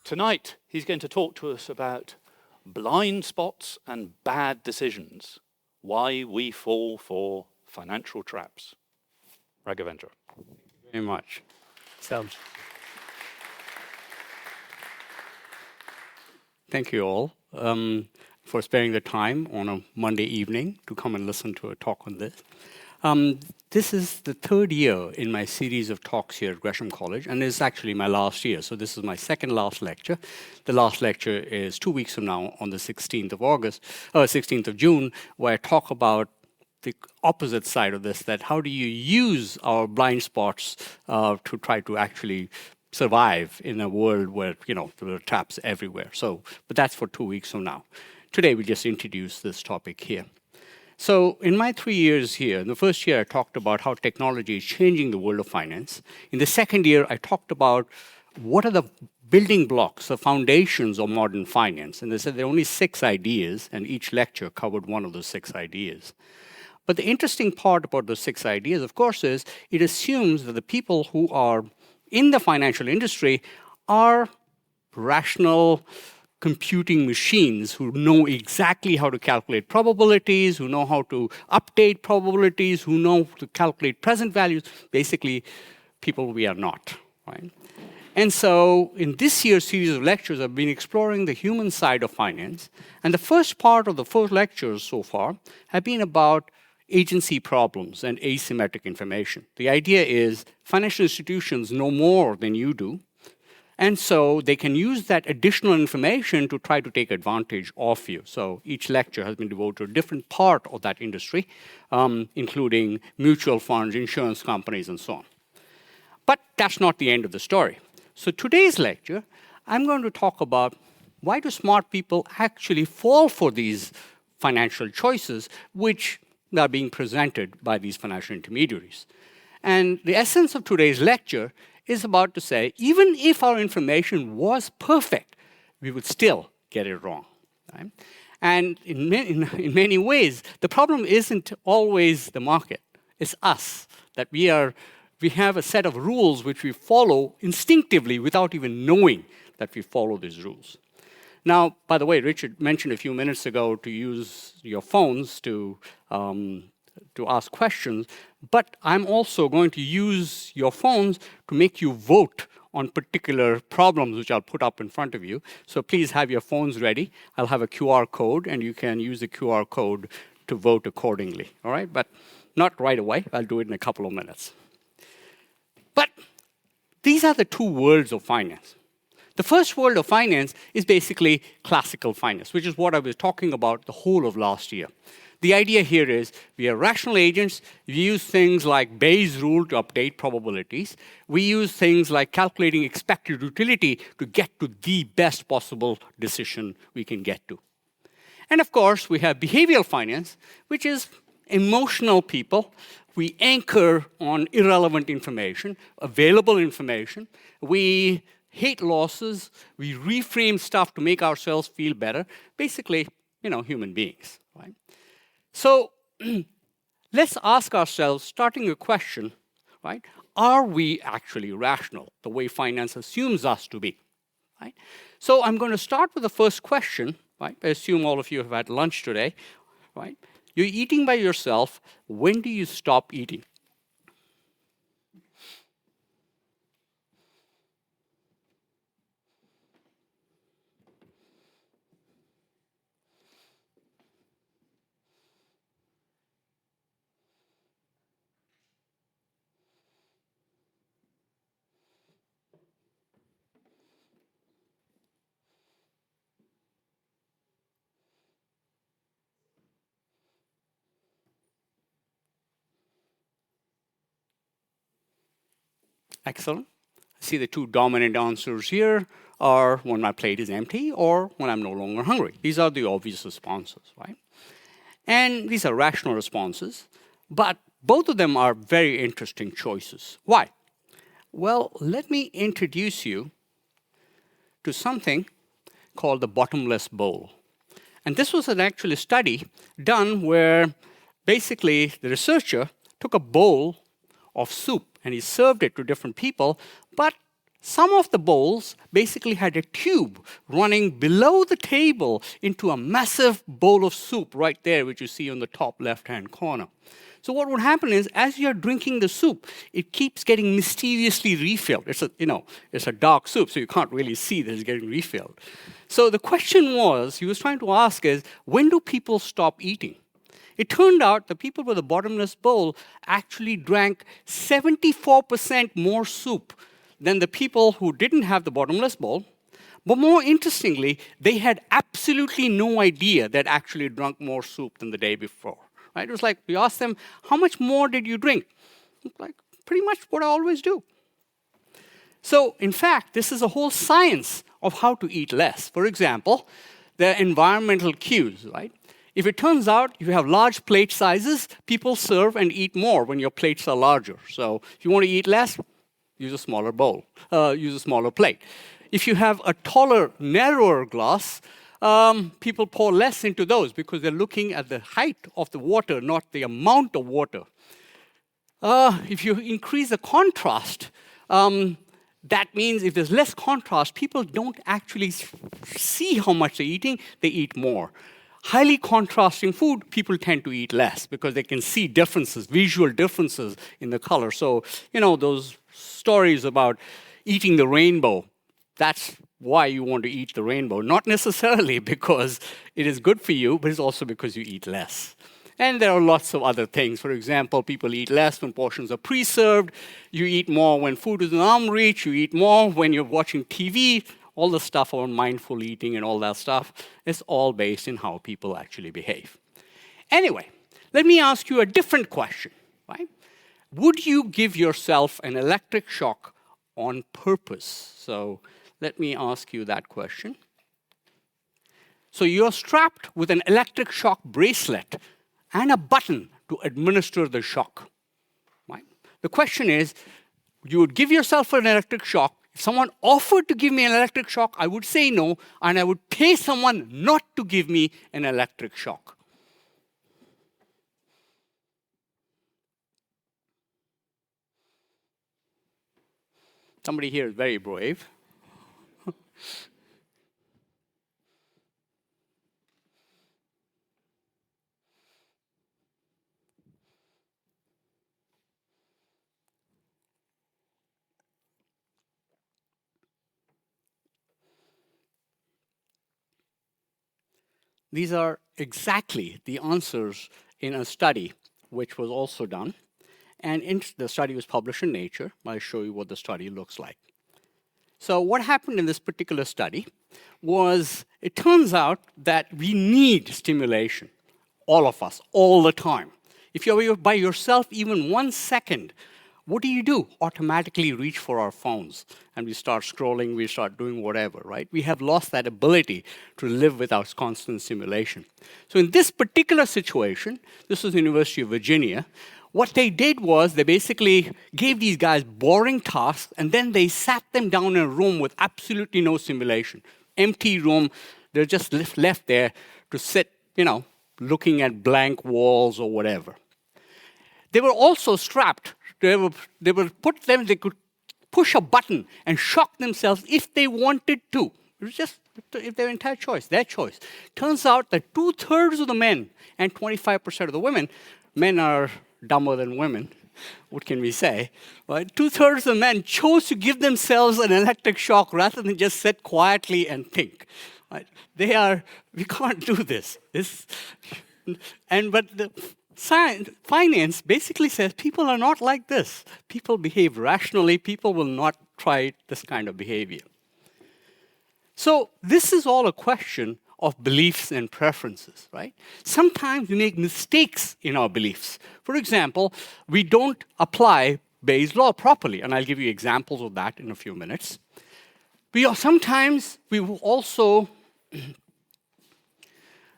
Tonight, he's going to talk to us about blind spots and bad decisions, why we fall for financial traps. Raghavendra. Thank you very much. Thank you all for sparing the time on a Monday evening to come and listen to a talk on this. This is the third year in my series of talks here at Gresham College, and it's actually my last year. So this is my second last lecture. The last lecture is 2 weeks from now on the 16th of June, where I talk about the opposite side of this, that how do you use our blind spots to try to actually survive in a world where, there are traps everywhere. But that's for 2 weeks from now. Today, we just introduce this topic here. So in my 3 years here, in the first year, I talked about how technology is changing the world of finance. In the second year, I talked about what are the building blocks, the foundations of modern finance. And they said there are only 6 ideas, and each lecture covered one of those 6 ideas. But the interesting part about those 6 ideas, of course, is it assumes that the people who are in the financial industry are rational computing machines who know exactly how to calculate probabilities, who know how to update probabilities, who know to calculate present values, basically people we are not, right? And so in this year's series of lectures, I've been exploring the human side of finance. And the first part of the 4 lectures so far have been about agency problems and asymmetric information. The idea is financial institutions know more than you do, and so they can use that additional information to try to take advantage of you. So each lecture has been devoted to a different part of that industry, including mutual funds, insurance companies, and so on. But that's not the end of the story. So today's lecture, I'm going to talk about why do smart people actually fall for these financial choices, which are being presented by these financial intermediaries. And the essence of today's lecture is about to say, even if our information was perfect, we would still get it wrong. Right? And in many ways, the problem isn't always the market. It's us, that we have a set of rules which we follow instinctively without even knowing that we follow these rules. Now, by the way, Richard mentioned a few minutes ago to use your phones to ask questions, but I'm also going to use your phones to make you vote on particular problems which I'll put up in front of you. So please have your phones ready. I'll have a QR code, and you can use the QR code to vote accordingly, all right? But not right away. I'll do it in a couple of minutes. But these are the 2 worlds of finance. The first world of finance is basically classical finance, which is what I was talking about the whole of last year. The idea here is we are rational agents. We use things like Bayes' rule to update probabilities. We use things like calculating expected utility to get to the best possible decision we can get to. And of course, we have behavioral finance, which is emotional people. We anchor on irrelevant information, available information. We hate losses. We reframe stuff to make ourselves feel better. Basically, human beings, right? So let's ask ourselves, starting a question, right? Are we actually rational, the way finance assumes us to be, right? So I'm going to start with the first question, right? I assume all of you have had lunch today, right? You're eating by yourself. When do you stop eating? Excellent. I see the 2 dominant answers here are when my plate is empty or when I'm no longer hungry. These are the obvious responses, right? And these are rational responses, but both of them are very interesting choices. Why? Well, let me introduce you to something called the bottomless bowl. And this was an actual study done where basically the researcher took a bowl of soup and he served it to different people, but Some of the bowls basically had a tube running below the table into a massive bowl of soup right there, which you see on the top left-hand corner. So what would happen is, as you're drinking the soup, it keeps getting mysteriously refilled. It's a dark soup, so you can't really see that it's getting refilled. So the question he was trying to ask is, when do people stop eating? It turned out the people with a bottomless bowl actually drank 74% more soup than the people who didn't have the bottomless bowl. But more interestingly, they had absolutely no idea they'd actually drunk more soup than the day before. Right? It was like, we asked them, how much more did you drink? Like, pretty much what I always do. So, in fact, this is a whole science of how to eat less. For example, the environmental cues, right? If it turns out you have large plate sizes, people serve and eat more when your plates are larger. So, if you want to eat less, use a smaller bowl, use a smaller plate. If you have a taller, narrower glass, people pour less into those because they're looking at the height of the water, not the amount of water. If you increase the contrast, that means if there's less contrast, people don't actually see how much they're eating, they eat more. Highly contrasting food, people tend to eat less because they can see differences, visual differences in the color. So, those stories about eating the rainbow, that's why you want to eat the rainbow. Not necessarily because it is good for you, but it's also because you eat less. And there are lots of other things. For example, people eat less when portions are pre-served. You eat more when food is in arm reach. You eat more when you're watching TV. All the stuff on mindful eating and all that stuff is all based in how people actually behave. Anyway, let me ask you a different question, right? Would you give yourself an electric shock on purpose? So let me ask you that question. So you're strapped with an electric shock bracelet and a button to administer the shock, right? The question is, you would give yourself an electric shock. If someone offered to give me an electric shock, I would say no, and I would pay someone not to give me an electric shock. Somebody here is very brave. These are exactly the answers in a study which was also done. And the study was published in Nature. I'll show you what the study looks like. So what happened in this particular study was, it turns out that we need stimulation, all of us, all the time. If you're by yourself even 1 second, what do? Automatically reach for our phones. And we start scrolling, we start doing whatever, right? We have lost that ability to live without constant stimulation. So in this particular situation, this was the University of Virginia, what they did was they basically gave these guys boring tasks, and then they sat them down in a room with absolutely no stimulation. Empty room, they're just left there to sit, looking at blank walls or whatever. They were also strapped. They could push a button and shock themselves if they wanted to. It was just their entire choice, their choice. Turns out that 2/3 of the men and 25% of the women, men are dumber than women, what can we say? Right? 2/3 of the men chose to give themselves an electric shock rather than just sit quietly and think. Right? We can't do this. But the finance basically says people are not like this. People behave rationally. People will not try this kind of behavior. So this is all a question of beliefs and preferences, right? Sometimes we make mistakes in our beliefs. For example, we don't apply Bayes' law properly, and I'll give you examples of that in a few minutes. Sometimes we will also,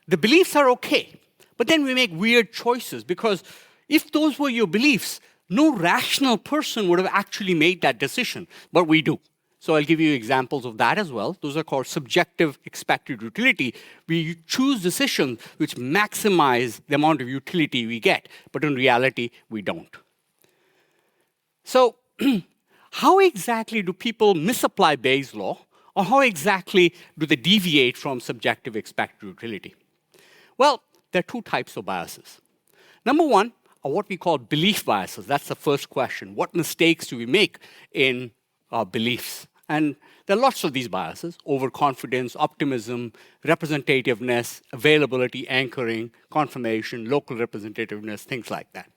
the beliefs are okay, but then we make weird choices, because if those were your beliefs, no rational person would have actually made that decision, but we do. So I'll give you examples of that as well. Those are called subjective expected utility. We choose decisions which maximize the amount of utility we get, but in reality, we don't. So how exactly do people misapply Bayes' law, or how exactly do they deviate from subjective expected utility? Well, there are two types of biases. Number one are what we call belief biases. That's the first question. What mistakes do we make in our beliefs? And there are lots of these biases: overconfidence, optimism, representativeness, availability, anchoring, confirmation, local representativeness, things like that.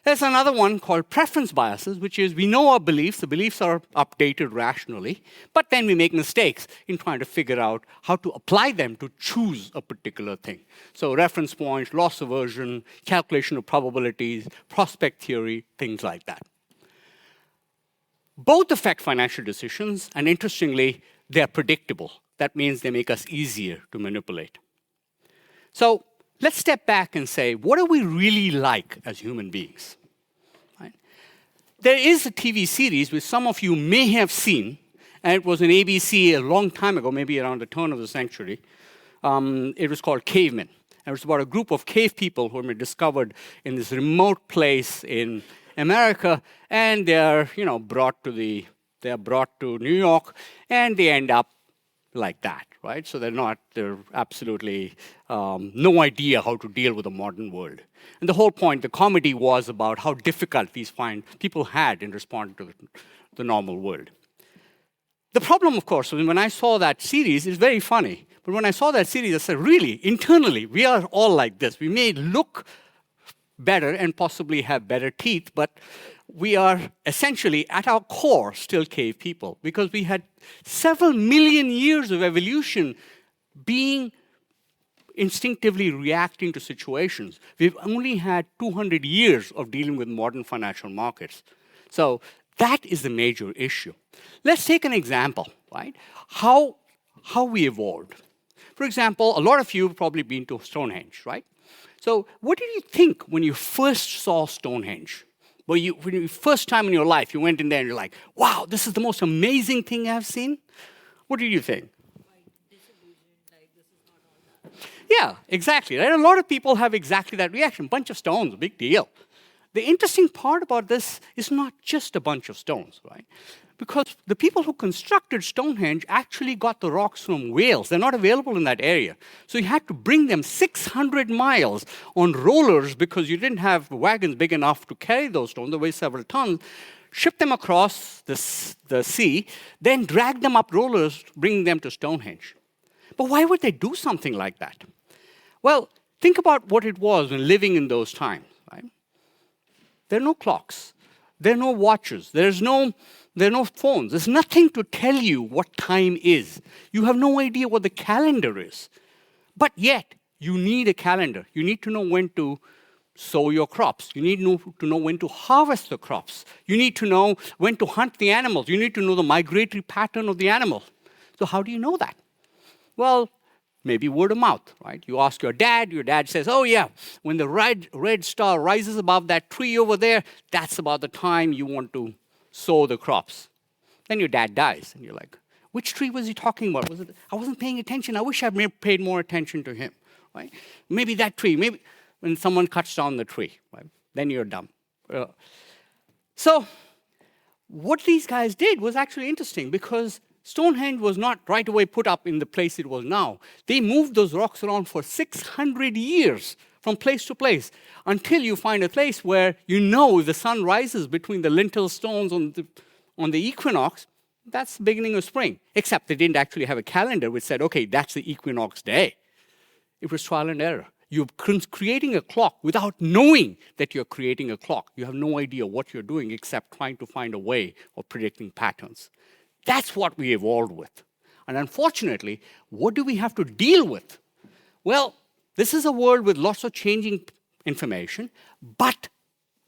There's another one called preference biases, which is we know our beliefs, the beliefs are updated rationally, but then we make mistakes in trying to figure out how to apply them to choose a particular thing. So reference points, loss aversion, calculation of probabilities, prospect theory, things like that. Both affect financial decisions, and interestingly, they're predictable. That means they make us easier to manipulate. So let's step back and say, what are we really like as human beings? Right? There is a TV series which some of you may have seen, and it was on ABC a long time ago, maybe around the turn of the century. It was called Cavemen. And it was about a group of cave people who were discovered in this remote place in America, and they're brought to New York, and they end up like that, right? So they're absolutely no idea how to deal with the modern world. And the whole point, the comedy was about how difficult these people had in responding to the normal world. The problem, of course, when I saw that series, is very funny. But when I saw that series, I said, really, internally, we are all like this. We may look better and possibly have better teeth, but we are essentially, at our core, still cave people, because we had several million years of evolution being instinctively reacting to situations. We've only had 200 years of dealing with modern financial markets. So that is the major issue. Let's take an example, right? How we evolved. For example, a lot of you have probably been to Stonehenge, right? So what did you think when you first saw Stonehenge? When you first time in your life, you went in there and you're like, wow, this is the most amazing thing I've seen? What did you think? Yeah, exactly. Right? A lot of people have exactly that reaction. Bunch of stones, big deal. The interesting part about this is not just a bunch of stones, right? Because the people who constructed Stonehenge actually got the rocks from Wales. They're not available in that area. So you had to bring them 600 miles on rollers because you didn't have wagons big enough to carry those stones. They weigh several tons. Ship them across the sea, then drag them up rollers, bring them to Stonehenge. But why would they do something like that? Well, think about what it was when living in those times, right? There are no clocks. There are no watches. There are no phones. There's nothing to tell you what time is. You have no idea what the calendar is. But yet, you need a calendar. You need to know when to sow your crops. You need to know when to harvest the crops. You need to know when to hunt the animals. You need to know the migratory pattern of the animal. So how do you know that? Well, maybe word of mouth, right? You ask your dad says, oh yeah, when the red star rises above that tree over there, that's about the time you want to sow the crops. Then your dad dies, and you're like, which tree was he talking about? I wasn't paying attention. I wish I paid more attention to him, right? Maybe that tree, maybe when someone cuts down the tree, right? Then you're dumb. So what these guys did was actually interesting, because Stonehenge was not right away put up in the place it was now. They moved those rocks around for 600 years from place to place until you find a place where the sun rises between the lintel stones on the equinox. That's the beginning of spring. Except they didn't actually have a calendar which said, okay, that's the equinox day. It was trial and error. You're creating a clock without knowing that you're creating a clock. You have no idea what you're doing except trying to find a way of predicting patterns. That's what we evolved with. And unfortunately, what do we have to deal with? Well, this is a world with lots of changing information, but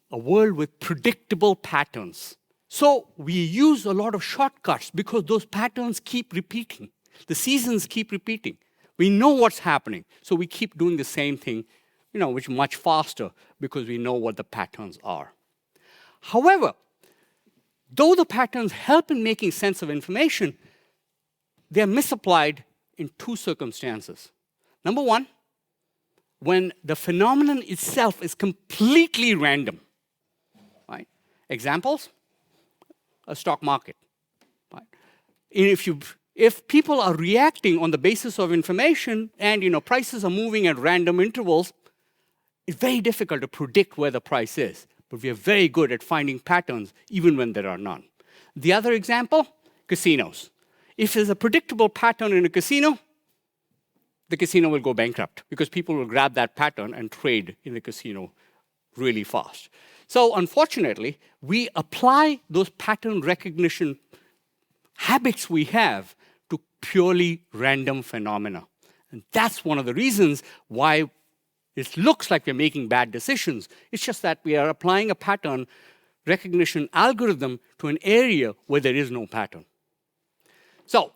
a world with predictable patterns. So we use a lot of shortcuts because those patterns keep repeating. The seasons keep repeating. We know what's happening, so we keep doing the same thing, which much faster because we know what the patterns are. However, though the patterns help in making sense of information, they're misapplied in two circumstances. Number one, when the phenomenon itself is completely random. Right? Examples? a stock market. Right? If people are reacting on the basis of information and prices are moving at random intervals, it's very difficult to predict where the price is. But we are very good at finding patterns even when there are none. The other example, casinos. If there's a predictable pattern in a casino, the casino will go bankrupt because people will grab that pattern and trade in the casino really fast. So unfortunately, we apply those pattern recognition habits we have to purely random phenomena. And that's one of the reasons why it looks like we're making bad decisions. It's just that we are applying a pattern recognition algorithm to an area where there is no pattern. So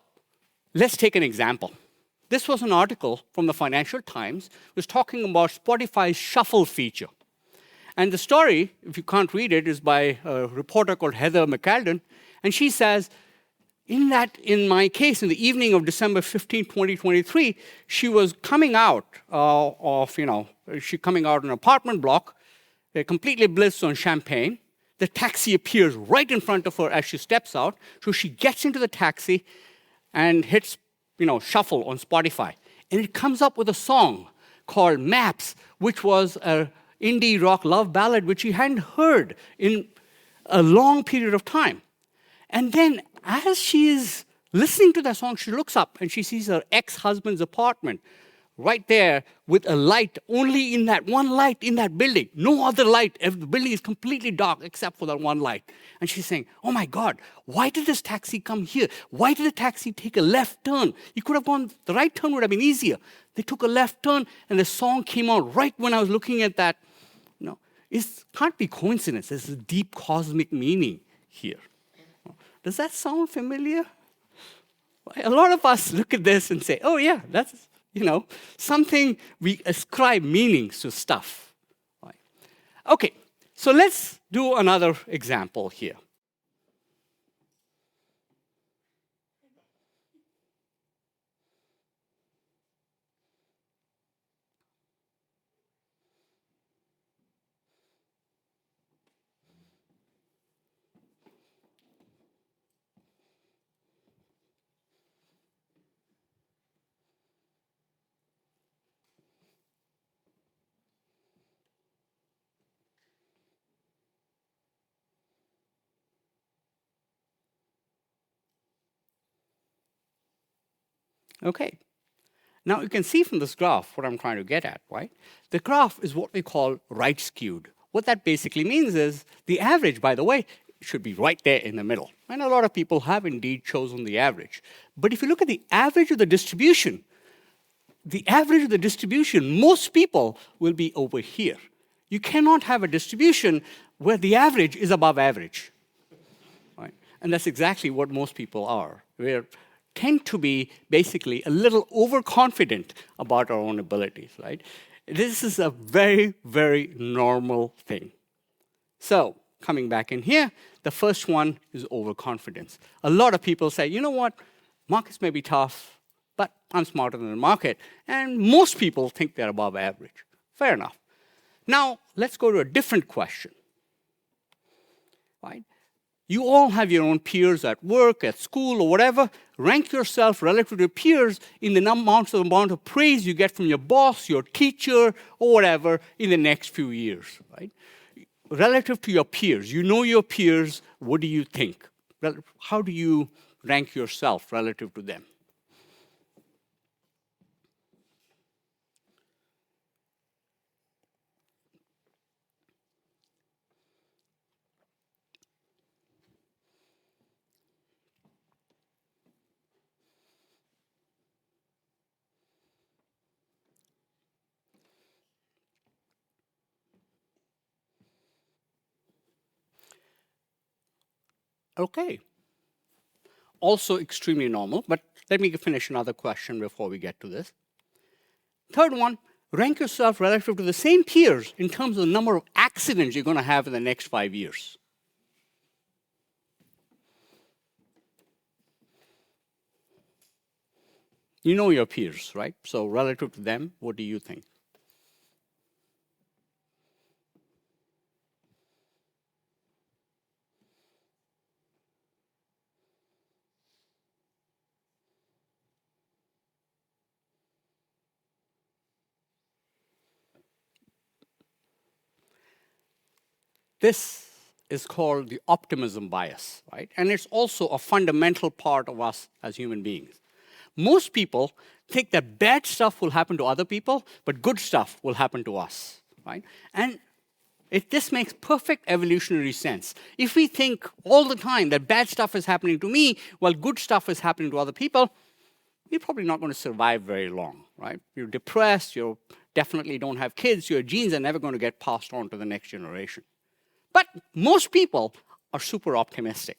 let's take an example. This was an article from the Financial Times. It was talking about Spotify's shuffle feature. And the story, if you can't read it, is by a reporter called Heather McCalden. And she says, in my case, in the evening of December 15, 2023, she was coming out coming out of an apartment block, completely blitzed on champagne. The taxi appears right in front of her as she steps out. So she gets into the taxi and hits shuffle on Spotify. And it comes up with a song called Maps, which was an indie rock love ballad which she hadn't heard in a long period of time. And then as she is listening to that song, she looks up and she sees her ex-husband's apartment right there with a light, only in that one light in that building. No other light. The building is completely dark except for that one light. And she's saying, oh my God, why did this taxi come here? Why did the taxi take a left turn? You could have gone, the right turn would have been easier. They took a left turn and the song came on right when I was looking at that. It can't be coincidence. There's a deep cosmic meaning here. Does that sound familiar? A lot of us look at this and say, oh yeah, that's something we ascribe meanings to stuff. Right? Okay, so let's do another example here. Okay. Now you can see from this graph what I'm trying to get at, right? The graph is what we call right skewed. What that basically means is the average, by the way, should be right there in the middle. And a lot of people have indeed chosen the average. But if you look at the average of the distribution, most people will be over here. You cannot have a distribution where the average is above average. Right? And that's exactly what most people are. We tend to be basically a little overconfident about our own abilities, right? This is a very, very normal thing. So, coming back in here, the first one is overconfidence. A lot of people say, you know what, markets may be tough, but I'm smarter than the market. And most people think they're above average. Fair enough. Now, let's go to a different question. Right? You all have your own peers at work, at school, or whatever. Rank yourself relative to your peers in the amount of praise you get from your boss, your teacher, or whatever in the next few years. Right? Relative to your peers, you know your peers, what do you think? How do you rank yourself relative to them? Okay. Also extremely normal, but let me finish another question before we get to this. Third one, rank yourself relative to the same peers in terms of the number of accidents you're going to have in the next 5 years. You know your peers, right? So relative to them, what do you think? This is called the optimism bias, right? And it's also a fundamental part of us as human beings. Most people think that bad stuff will happen to other people, but good stuff will happen to us, right? And this makes perfect evolutionary sense. If we think all the time that bad stuff is happening to me while good stuff is happening to other people, you're probably not going to survive very long, right? You're depressed, you definitely don't have kids, your genes are never going to get passed on to the next generation. But most people are super optimistic.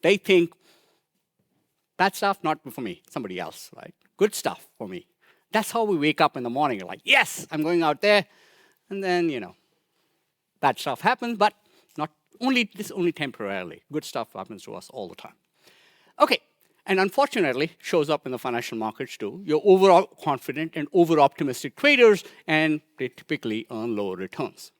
They think, bad stuff, not for me, somebody else, right? Good stuff for me. That's how we wake up in the morning. You're like, yes, I'm going out there. And then, bad stuff happens, but only temporarily. Good stuff happens to us all the time. Okay, and unfortunately, shows up in the financial markets too. You're overconfident and over-optimistic traders, and they typically earn lower returns.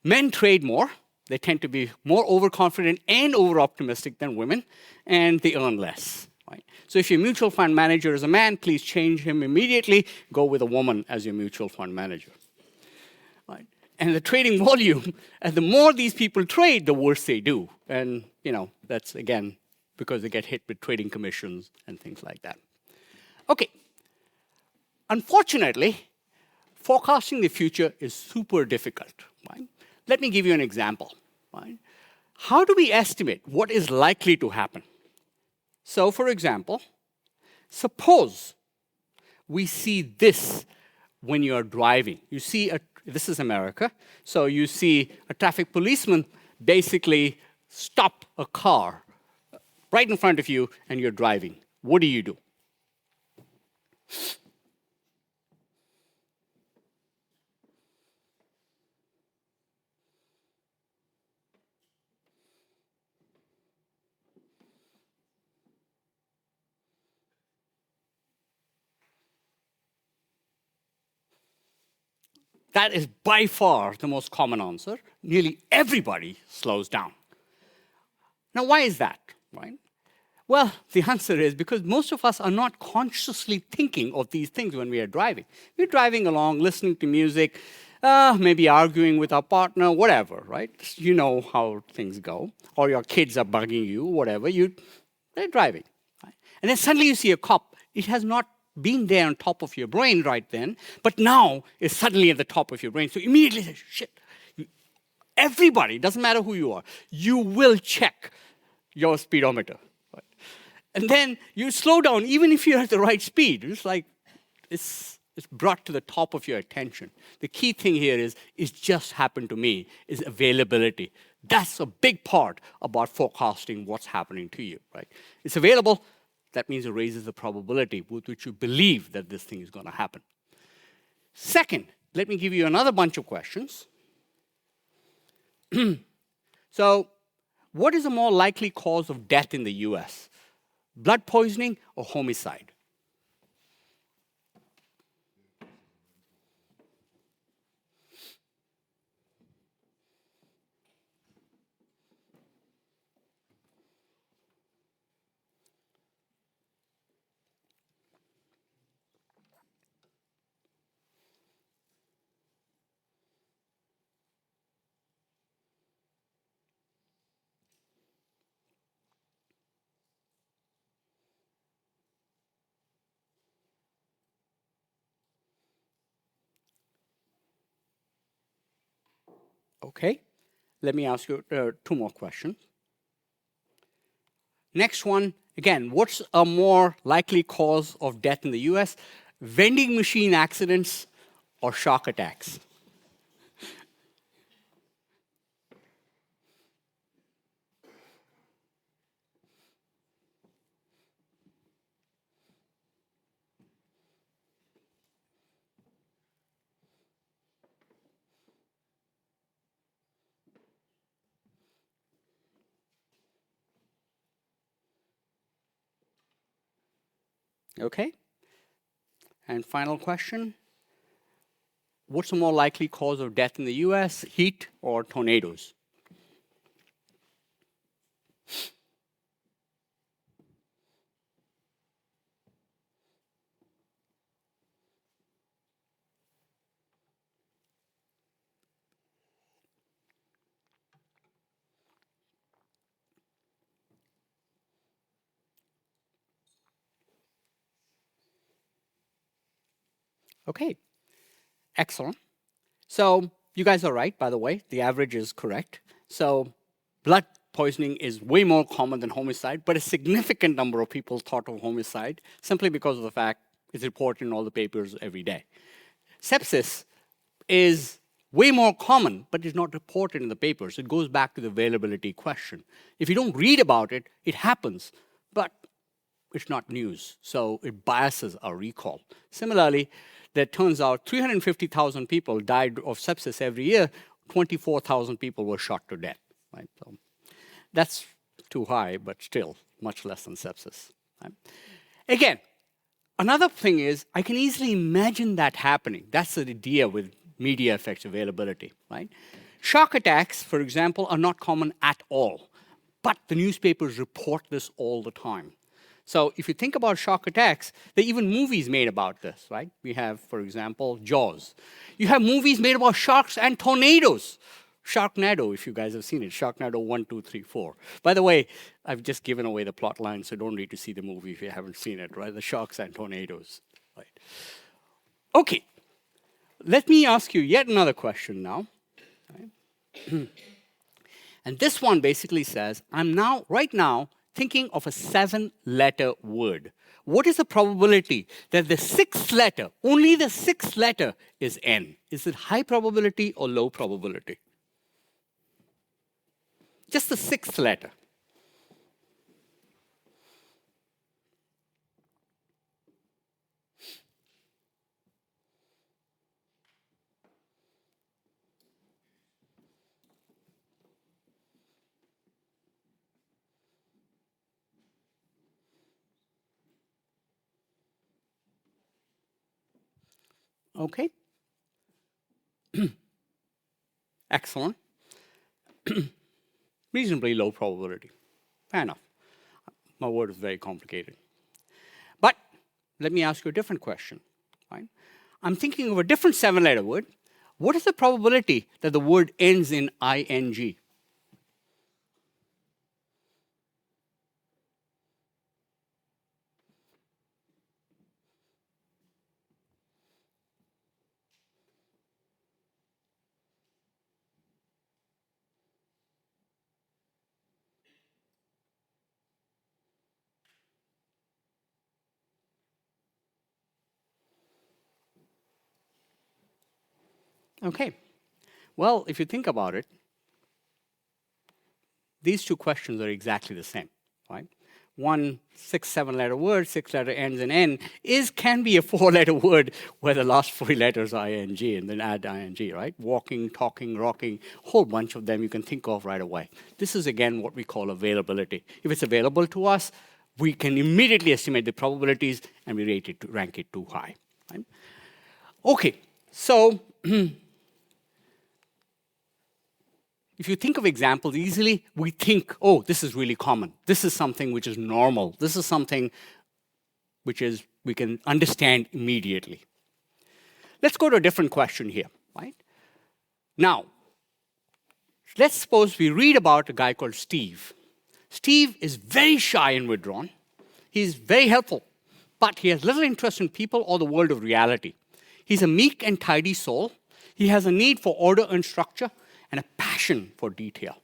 Men trade more. They tend to be more overconfident and over-optimistic than women, and they earn less. Right? So if your mutual fund manager is a man, please change him immediately. Go with a woman as your mutual fund manager. Right? And the trading volume, and the more these people trade, the worse they do. And that's, again, because they get hit with trading commissions and things like that. Okay. Unfortunately, forecasting the future is super difficult. Right? Let me give you an example. Right? How do we estimate what is likely to happen? So, for example, suppose we see this when you are driving. You see, this is America, so you see a traffic policeman basically stop a car right in front of you and you're driving. What do you do? That is by far the most common answer. Nearly everybody slows down. Now, why is that, right? Well, the answer is because most of us are not consciously thinking of these things when we are driving. We're driving along, listening to music, maybe arguing with our partner, whatever, right? You know how things go. Or your kids are bugging you, whatever. They're driving. Right? And then suddenly you see a cop. It has not been there on top of your brain right then, but now it's suddenly at the top of your brain. So immediately say, shit. Everybody, doesn't matter who you are, you will check your speedometer. Right? And then you slow down, even if you're at the right speed. It's like, it's brought to the top of your attention. The key thing here is, it just happened to me, is availability. That's a big part about forecasting what's happening to you, right? It's available. That means it raises the probability with which you believe that this thing is going to happen. Second, let me give you another bunch of questions. So, what is a more likely cause of death in the US? Blood poisoning or homicide? Okay, let me ask you two more questions. Next one, again, what's a more likely cause of death in the US? Vending machine accidents or shark attacks? Okay. And final question. What's a more likely cause of death in the US, heat or tornadoes? Okay, excellent. So you guys are right, by the way. The average is correct. So blood poisoning is way more common than homicide, but a significant number of people thought of homicide simply because of the fact it's reported in all the papers every day. Sepsis is way more common, but is not reported in the papers. It goes back to the availability question. If you don't read about it, it happens, but it's not news, so it biases our recall. Similarly, it turns out 350,000 people died of sepsis every year, 24,000 people were shot to death. Right? So that's too high, but still much less than sepsis. Right? Again, another thing is I can easily imagine that happening. That's the idea with media effects availability. Right? Shock attacks, for example, are not common at all, but the newspapers report this all the time. So if you think about shock attacks, there are even movies made about this, right? We have, for example, Jaws. You have movies made about sharks and tornadoes. Sharknado, if you guys have seen it, Sharknado 1, 2, 3, 4. By the way, I've just given away the plot line, so don't need to see the movie if you haven't seen it, right? The sharks and tornadoes, right? Okay, let me ask you yet another question now. Right? And this one basically says, right now, thinking of a 7-letter word. What is the probability that the 6th letter, only the 6th letter, is N? Is it high probability or low probability? Just the 6th letter. Okay. Excellent. Reasonably low probability. Fair enough. My word is very complicated. But let me ask you a different question. Right? I'm thinking of a different 7-letter word. What is the probability that the word ends in ing? Okay. Well, if you think about it, these two questions are exactly the same, right? One 6, 7-letter word, 6-letter ends in N, can be a 4-letter word where the last 3 letters are ing and then add ing, right? Walking, talking, rocking, a whole bunch of them you can think of right away. This is, again, what we call availability. If it's available to us, we can immediately estimate the probabilities and we rank it too high. Right? Okay, so if you think of examples easily, we think, oh, this is really common. This is something which is normal. This is something which we can understand immediately. Let's go to a different question here, right? Now, let's suppose we read about a guy called Steve. Steve is very shy and withdrawn. He's very helpful, but he has little interest in people or the world of reality. He's a meek and tidy soul. He has a need for order and structure and a passion for detail.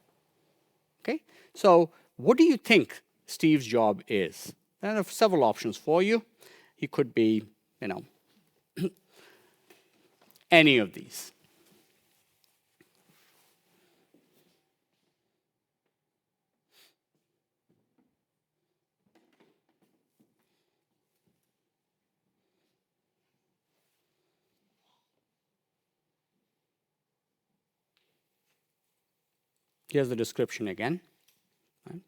Okay? So what do you think Steve's job is? There are several options for you. He could be, any of these. Here's the description again. Right?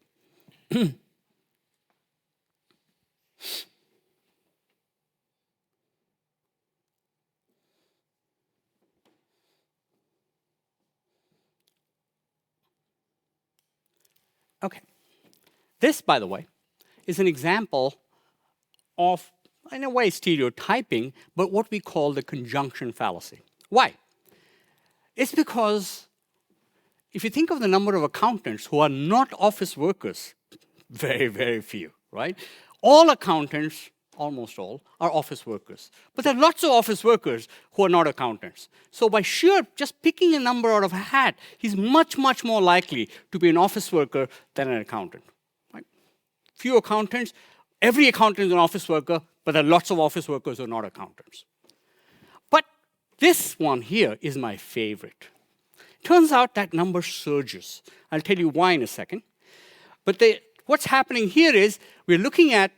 Okay. This, by the way, is an example of, in a way, stereotyping, but what we call the conjunction fallacy. Why? It's because if you think of the number of accountants who are not office workers, very, very few, right? All accountants almost all, are office workers. But there are lots of office workers who are not accountants. So by sheer just picking a number out of a hat, he's much, much more likely to be an office worker than an accountant. Right? Few accountants, every accountant is an office worker, but there are lots of office workers who are not accountants. But this one here is my favorite. Turns out that number surges. I'll tell you why in a second. But what's happening here is we're looking at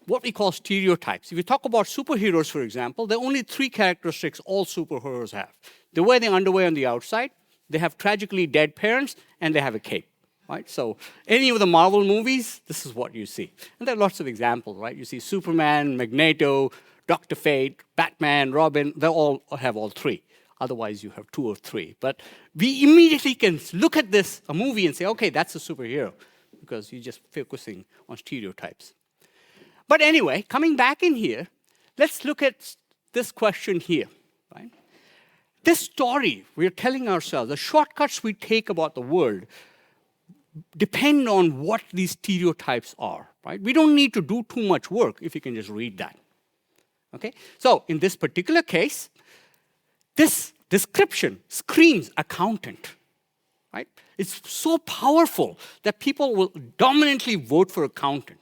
what we call stereotypes. If you talk about superheroes, for example, there are only 3 characteristics all superheroes have. They wear their underwear on the outside, they have tragically dead parents, and they have a cape. Right? So any of the Marvel movies, this is what you see. And there are lots of examples, right? You see Superman, Magneto, Dr. Fate, Batman, Robin, they all have all 3. Otherwise, you have 2 or 3. But we immediately can look at a movie and say, okay, that's a superhero, because you're just focusing on stereotypes. But anyway, coming back in here, let's look at this question here. Right? This story we're telling ourselves, the shortcuts we take about the world, depend on what these stereotypes are. Right? We don't need to do too much work if you can just read that. Okay? So in this particular case, this description screams accountant. Right? It's so powerful that people will dominantly vote for accountant.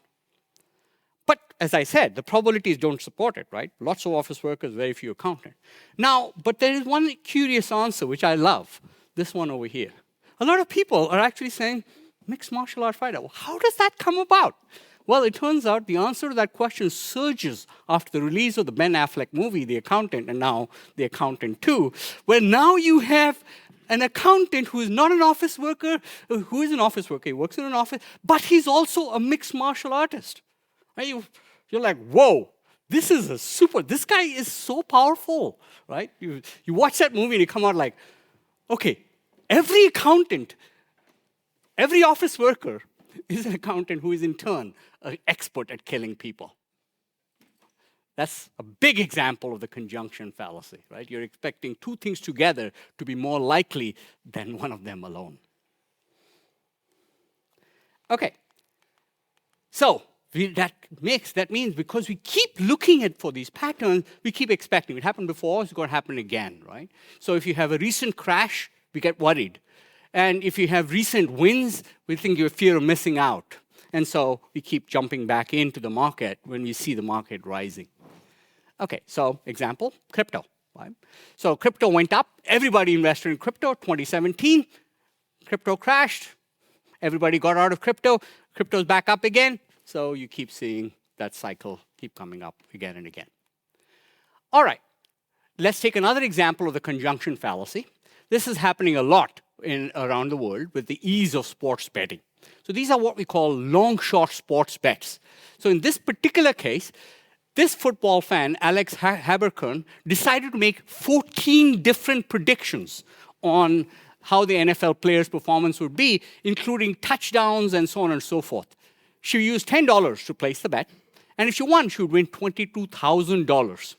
But as I said, the probabilities don't support it, right? Lots of office workers, very few accountants. Now, but there is one curious answer, which I love, this one over here. A lot of people are actually saying, mixed martial art fighter. Well, how does that come about? Well, it turns out the answer to that question surges after the release of the Ben Affleck movie, The Accountant, and now The Accountant 2, where now you have an accountant who is not an office worker, who is an office worker, he works in an office, but he's also a mixed martial artist. Right? You're like, whoa, this guy is so powerful, right? You watch that movie and you come out like, okay, every accountant, every office worker is an accountant who is in turn an expert at killing people. That's a big example of the conjunction fallacy, right? You're expecting 2 things together to be more likely than one of them alone. Okay, so that means because we keep looking for these patterns, we keep expecting. It happened before, it's going to happen again, right? So if you have a recent crash, we get worried. And if you have recent wins, we think you fear of missing out. And so we keep jumping back into the market when we see the market rising. Okay, so example, crypto. Right? So crypto went up. Everybody invested in crypto, 2017. Crypto crashed. Everybody got out of crypto. Crypto's back up again. So you keep seeing that cycle keep coming up again and again. All right, let's take another example of the conjunction fallacy. This is happening a lot around the world with the ease of sports betting. So these are what we call long-shot sports bets. So in this particular case, this football fan, Alex Haberkern, decided to make 14 different predictions on how the NFL player's performance would be, including touchdowns and so on and so forth. She used $10 to place the bet, and if she won, she would win $22,000.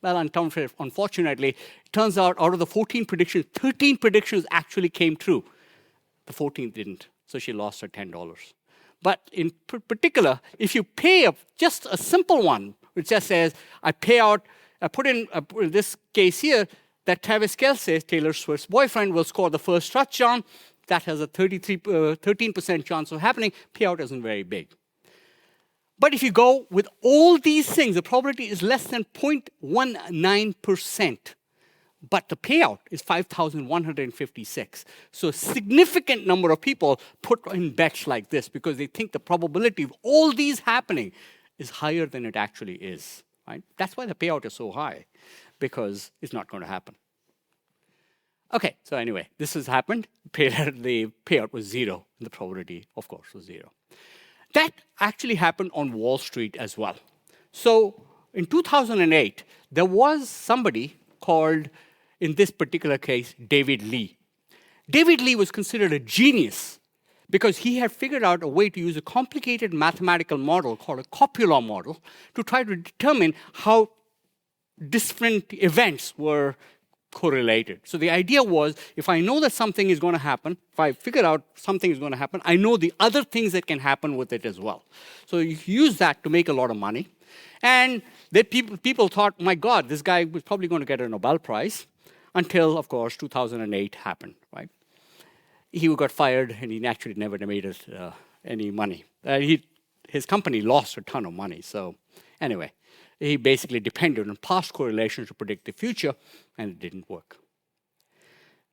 Well, unfortunately, it turns out of the 14 predictions, 13 predictions actually came true. The 14th didn't, so she lost her $10. But in particular, if you pay just a simple one, which just says, I put in this case here, that Travis Kelce, Taylor Swift's boyfriend, will score the first touchdown. That has a 13% chance of happening. Payout isn't very big. But if you go with all these things, the probability is less than 0.19%. But the payout is 5,156. So a significant number of people put in bets like this because they think the probability of all these happening is higher than it actually is. Right? That's why the payout is so high, because it's not going to happen. Okay, so anyway, this has happened. The payout was 0. And the probability, of course, was 0. That actually happened on Wall Street as well. So in 2008, there was somebody called, in this particular case, David Lee. David Lee was considered a genius because he had figured out a way to use a complicated mathematical model called a copula model to try to determine how different events were correlated. So the idea was, if I know that something is going to happen, if I figure out something is going to happen, I know the other things that can happen with it as well. So you use that to make a lot of money. And people thought, my God, this guy was probably going to get a Nobel Prize, until, of course, 2008 happened, right? He got fired, and he naturally never made us any money. His company lost a ton of money. So anyway, he basically depended on past correlations to predict the future, and it didn't work.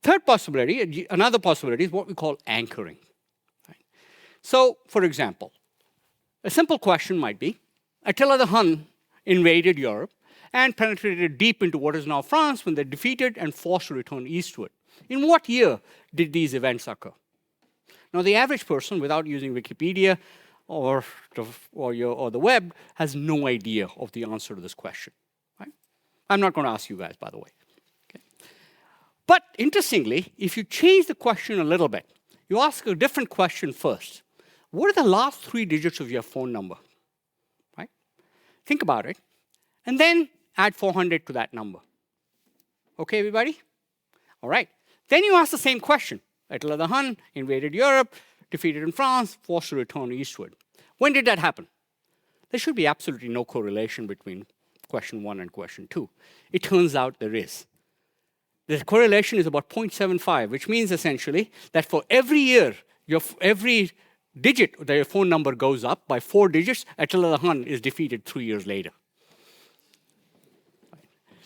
Third possibility, another possibility, is what we call anchoring. Right? So, for example, a simple question might be, Attila the Hun invaded Europe and penetrated deep into what is now France when they're defeated and forced to return eastward. In what year did these events occur? Now, the average person, without using Wikipedia or the web, has no idea of the answer to this question. Right? I'm not going to ask you guys, by the way. Okay. But interestingly, if you change the question a little bit, you ask a different question first. What are the last 3 digits of your phone number? Right? Think about it. And then add 400 to that number. Okay, everybody? All right. Then you ask the same question. Attila the Hun invaded Europe, defeated in France, forced to return eastward. When did that happen? There should be absolutely no correlation between question 1 and question 2. It turns out there is. The correlation is about 0.75, which means essentially that for every year, every digit that your phone number goes up by 4 digits, Attila the Hun is defeated 3 years later.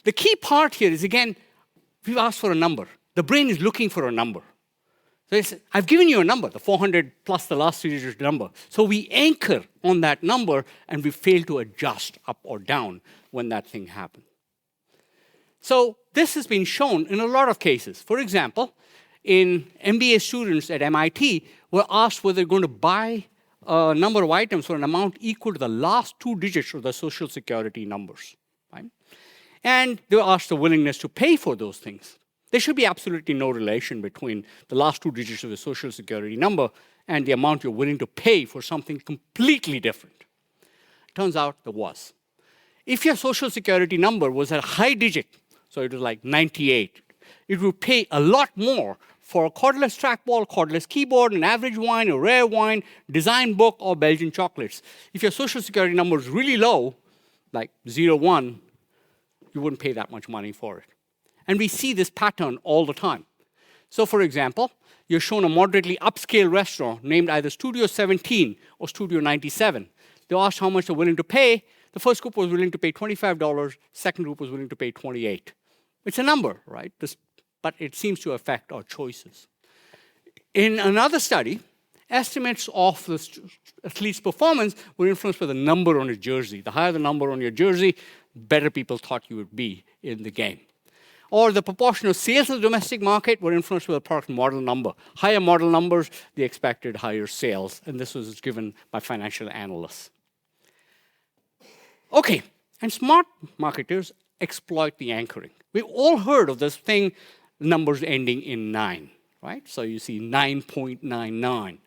The key part here is, again, we've asked for a number. The brain is looking for a number. So I've given you a number, the 400 plus the last 3 digit number. So we anchor on that number, and we fail to adjust up or down when that thing happens. So this has been shown in a lot of cases. For example, in MBA students at MIT were asked whether they're going to buy a number of items for an amount equal to the last 2 digits of the Social Security numbers. Right? And they were asked the willingness to pay for those things. There should be absolutely no relation between the last 2 digits of the Social Security number and the amount you're willing to pay for something completely different. Turns out there was. If your Social Security number was a high digit, so it was like 98, it would pay a lot more for a cordless trackball, cordless keyboard, an average wine, a rare wine, design book, or Belgian chocolates. If your Social Security number is really low, like 01, you wouldn't pay that much money for it. And we see this pattern all the time. So, for example, you're shown a moderately upscale restaurant named either Studio 17 or Studio 97. They asked how much they're willing to pay. The first group was willing to pay $25. Second group was willing to pay $28. It's a number, right? But it seems to affect our choices. In another study, estimates of the athlete's performance were influenced by the number on his jersey. The higher the number on your jersey, better people thought you would be in the game. Or the proportion of sales in the domestic market were influenced by the product model number. Higher model numbers, they expected higher sales. And this was given by financial analysts. Okay, and smart marketers exploit the anchoring. We've all heard of this thing, numbers ending in 9, right? So you see 9.99.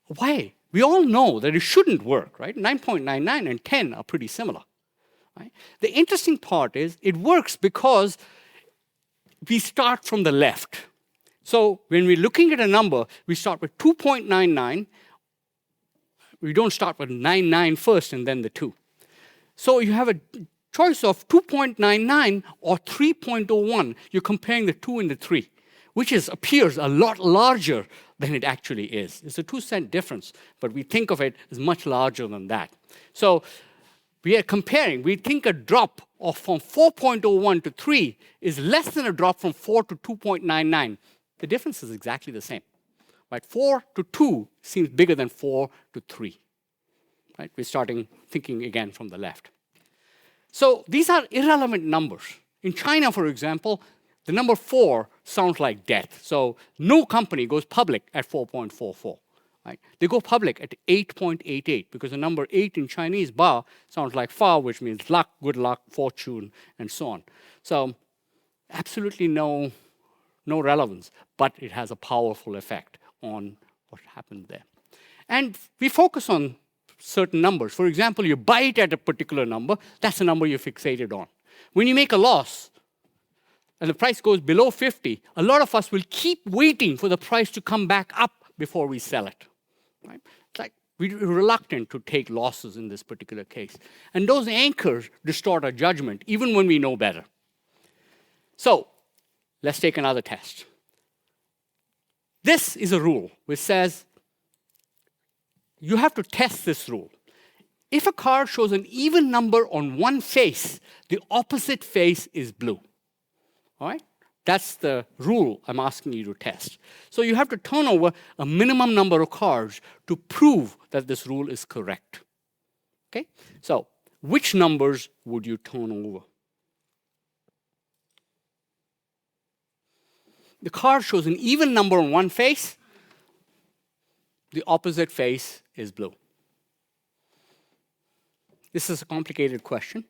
Why? We all know that it shouldn't work, right? 9.99 and 10 are pretty similar. Right? The interesting part is it works because we start from the left. So when we're looking at a number, we start with 2.99. We don't start with 99 first and then the 2. So you have a choice of 2.99 or 3.01. You're comparing the 2 and the 3, which appears a lot larger than it actually is. It's a 2-cent difference, but we think of it as much larger than that. So we are comparing. We think a drop from 4.01 to 3 is less than a drop from 4 to 2.99. The difference is exactly the same. Right? 4 to 2 seems bigger than 4 to 3. Right? We're starting thinking again from the left. So these are irrelevant numbers. In China, for example, the number 4 sounds like death. So no company goes public at 4.44. Right? They go public at 8.88 because the number 8 in Chinese ba sounds like fa, which means luck, good luck, fortune, and so on. So absolutely no relevance, but it has a powerful effect on what happened there. And we focus on certain numbers. For example, you buy it at a particular number, that's the number you're fixated on. When you make a loss and the price goes below 50, a lot of us will keep waiting for the price to come back up before we sell it. Right? It's like We're reluctant to take losses in this particular case. And those anchors distort our judgment, even when we know better. So let's take another test. This is a rule which says you have to test this rule. If a card shows an even number on one face, the opposite face is blue. All right? That's the rule I'm asking you to test. So you have to turn over a minimum number of cards to prove that this rule is correct. Okay? So which numbers would you turn over? The card shows an even number on one face. The opposite face is blue. This is a complicated question.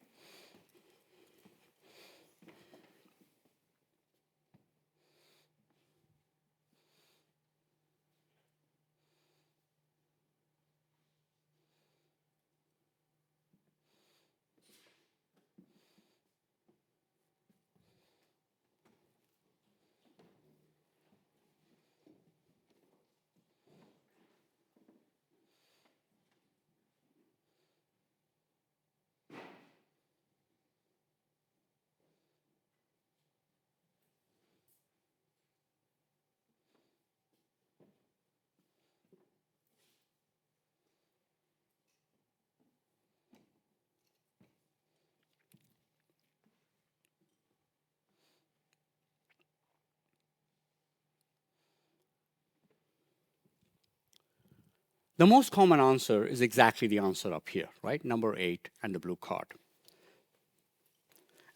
The most common answer is exactly the answer up here, right? Number 8 and the blue card.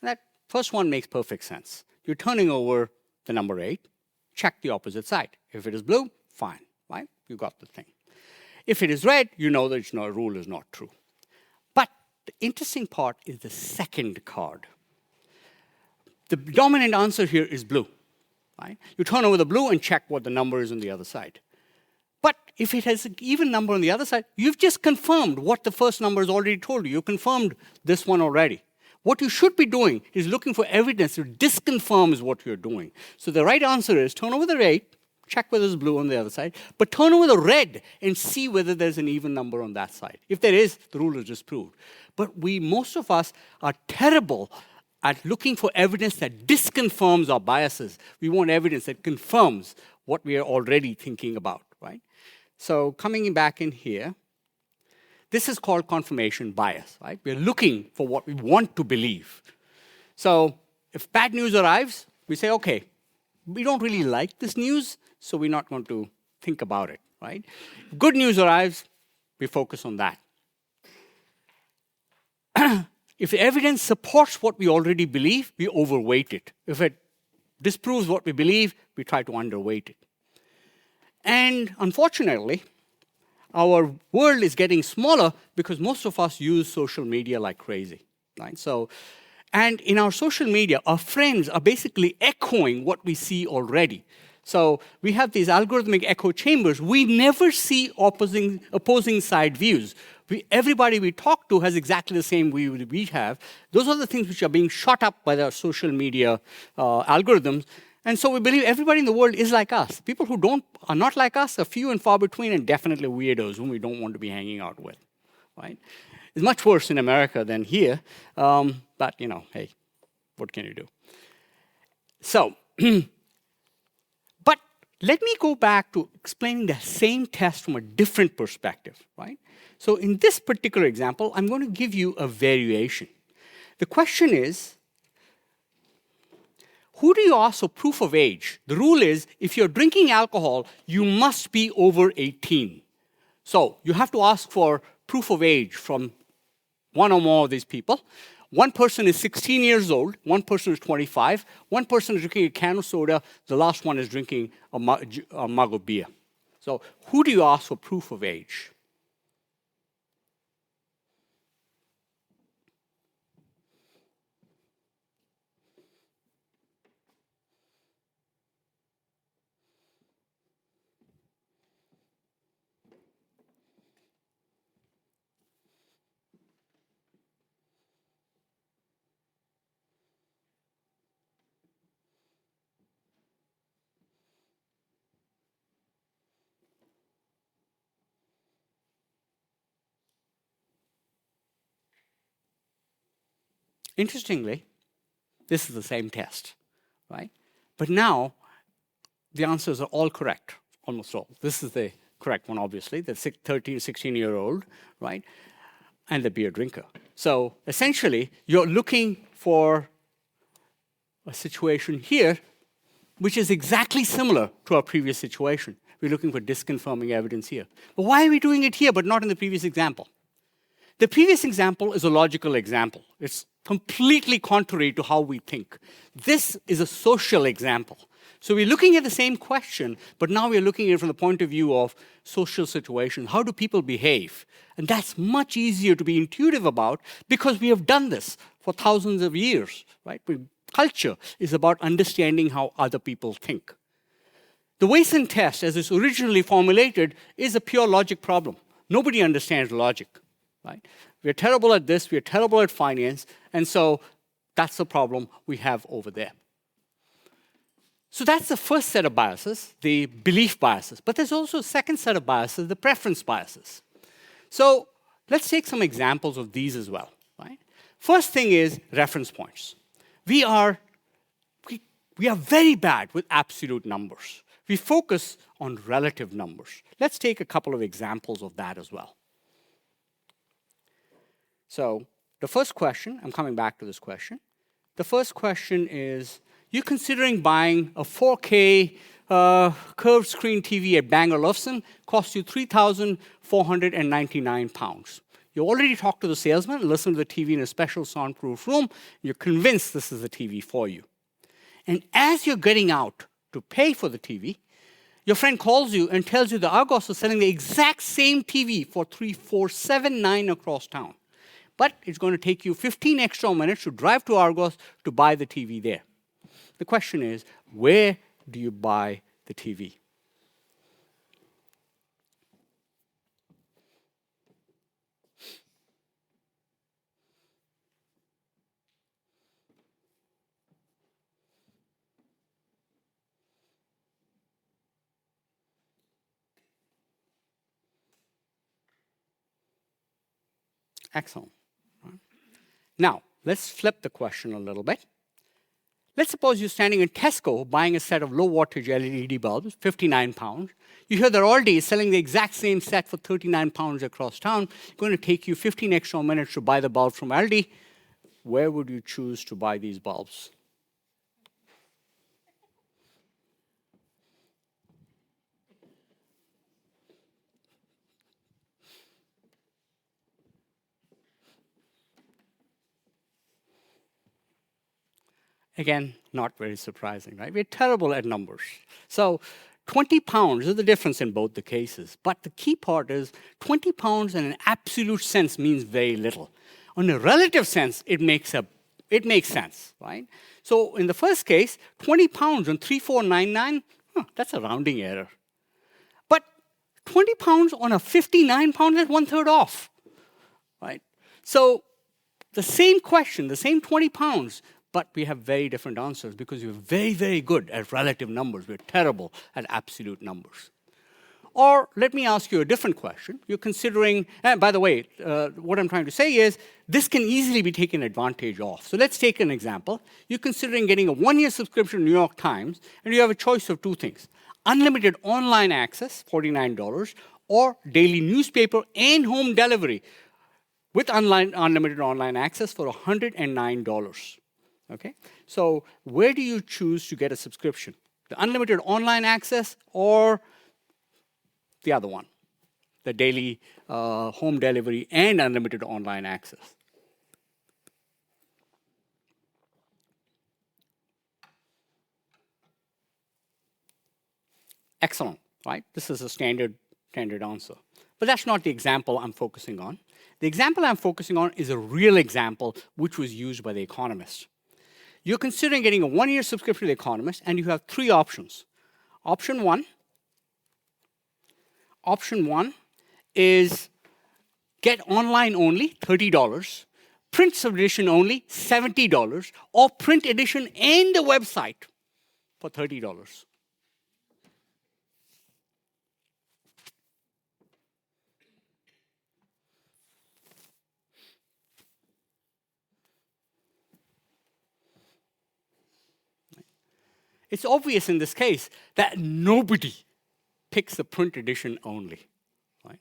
And that first one makes perfect sense. You're turning over the number 8, check the opposite side. If it is blue, fine, right? You got the thing. If it is red, you know that the rule is not true. But the interesting part is the second card. The dominant answer here is blue, right? You turn over the blue and check what the number is on the other side. But if it has an even number on the other side, you've just confirmed what the first number has already told you. You confirmed this one already. What you should be doing is looking for evidence that disconfirms what you're doing. So the right answer is turn over the 8, check whether there's blue on the other side, but turn over the red and see whether there's an even number on that side. If there is, the rule is disproved. But most of us are terrible at looking for evidence that disconfirms our biases. We want evidence that confirms what we are already thinking about, right? So coming back in here, this is called confirmation bias, right? We're looking for what we want to believe. So if bad news arrives, we say, okay, we don't really like this news, so we're not going to think about it, right? Good news arrives, we focus on that. If the evidence supports what we already believe, we overweight it. If it disproves what we believe, we try to underweight it. And unfortunately, our world is getting smaller because most of us use social media like crazy, right? So, and in our social media, our friends are basically echoing what we see already. So we have these algorithmic echo chambers. We never see opposing side views. Everybody we talk to has exactly the same view we have. Those are the things which are being shot up by the social media algorithms. And so we believe everybody in the world is like us. People who are not like us are few and far between, and definitely weirdos whom we don't want to be hanging out with, right? It's much worse in America than here, but hey, what can you do? So, but let me go back to explaining the same test from a different perspective, right? So in this particular example, I'm going to give you a variation. The question is, who do you ask for proof of age? The rule is, if you're drinking alcohol, you must be over 18. So you have to ask for proof of age from one or more of these people. One person is 16 years old, one person is 25, one person is drinking a can of soda, the last one is drinking a mug of beer. So who do you ask for proof of age? Interestingly, this is the same test, right? But now, the answers are all correct, almost all. This is the correct one, obviously, the 13, 16-year-old, right? And the beer drinker. So essentially, you're looking for a situation here which is exactly similar to our previous situation. We're looking for disconfirming evidence here. But why are we doing it here but not in the previous example? The previous example is a logical example. It's completely contrary to how we think. This is a social example. So we're looking at the same question, but now we're looking at it from the point of view of social situations. How do people behave? And that's much easier to be intuitive about because we have done this for thousands of years, right? Culture is about understanding how other people think. The worsen test, as it's originally formulated, is a pure logic problem. Nobody understands logic, right? We're terrible at this, we're terrible at finance, and so that's the problem we have over there. So that's the first set of biases, the belief biases. But there's also a second set of biases, the preference biases. So let's take some examples of these as well, right? First thing is reference points. We are very bad with absolute numbers. We focus on relative numbers. Let's take a couple of examples of that as well. So the first question, I'm coming back to this question. The first question is, you're considering buying a 4K curved screen TV at Bang & Olufsen, costs you £3,499. You already talked to the salesman, listened to the TV in a special soundproof room, you're convinced this is the TV for you. And as you're getting out to pay for the TV, your friend calls you and tells you the Argos is selling the exact same TV for $3,479 across town. But it's going to take you 15 extra minutes to drive to Argos to buy the TV there. The question is, where do you buy the TV? Excellent. Now, let's flip the question a little bit. Let's suppose you're standing in Tesco buying a set of low wattage LED bulbs, £59. You hear that Aldi is selling the exact same set for £39 across town. It's going to take you 15 extra minutes to buy the bulb from Aldi. Where would you choose to buy these bulbs? Again, not very surprising, right? We're terrible at numbers. So 20 pounds is the difference in both the cases. But the key part is 20 pounds in an absolute sense means very little. On a relative sense, it makes sense, right? So in the first case, 20 pounds on 3,499, that's a rounding error. But 20 pounds on a 59 pounds, that's 1/3 off, right? So the same question, the same 20 pounds, but we have very different answers because we're very, very good at relative numbers. We're terrible at absolute numbers. Or let me ask you a different question. You're considering, and by the way, what I'm trying to say is this can easily be taken advantage of. So let's take an example. You're considering getting a 1-year subscription to New York Times, and you have a choice of two things. Unlimited online access, $49, or daily newspaper and home delivery with unlimited online access for $109. Okay? So where do you choose to get a subscription? The unlimited online access or the other one, the daily home delivery and unlimited online access? Excellent, right? This is a standard answer. But that's not the example I'm focusing on. The example I'm focusing on is a real example which was used by The Economist. You're considering getting a 1-year subscription to The Economist, and you have 3 options. Option one is get online only, $30, print edition only, $70, or print edition and the website for $30. it's obvious in this case that nobody picks the print edition only. Right?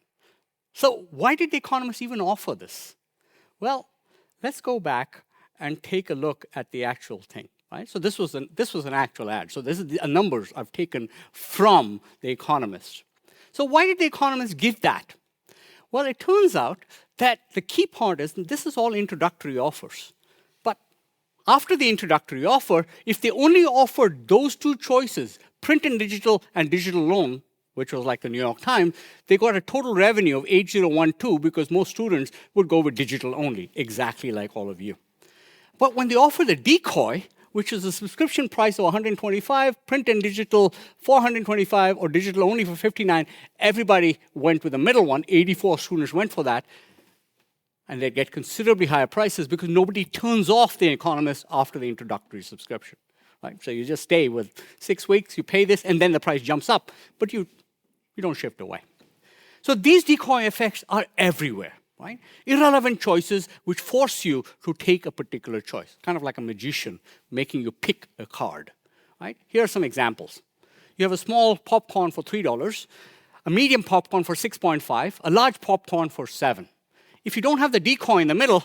So why did the economists even offer this? Well, let's go back and take a look at the actual thing. Right? So this was an actual ad. So this is the numbers I've taken from The Economist. So why did The Economist give that? Well, it turns out that the key part is, this is all introductory offers. But after the introductory offer, if they only offered those two choices, print and digital loan, which was like the New York Times, they got a total revenue of 8012 because most students would go with digital only, exactly like all of you. But when they offer the decoy, which is a subscription price of 125, print and digital 425, or digital only for 59, everybody went with the middle one. 84 students went for that. And they get considerably higher prices because nobody turns off The Economist after the introductory subscription. Right? So you just stay with 6 weeks, you pay this, and then the price jumps up. But you don't shift away. So these decoy effects are everywhere. Right? Irrelevant choices which force you to take a particular choice, kind of like a magician making you pick a card. Right? Here are some examples. You have a small popcorn for $3, a medium popcorn for 6.5, a large popcorn for 7. If you don't have the decoy in the middle,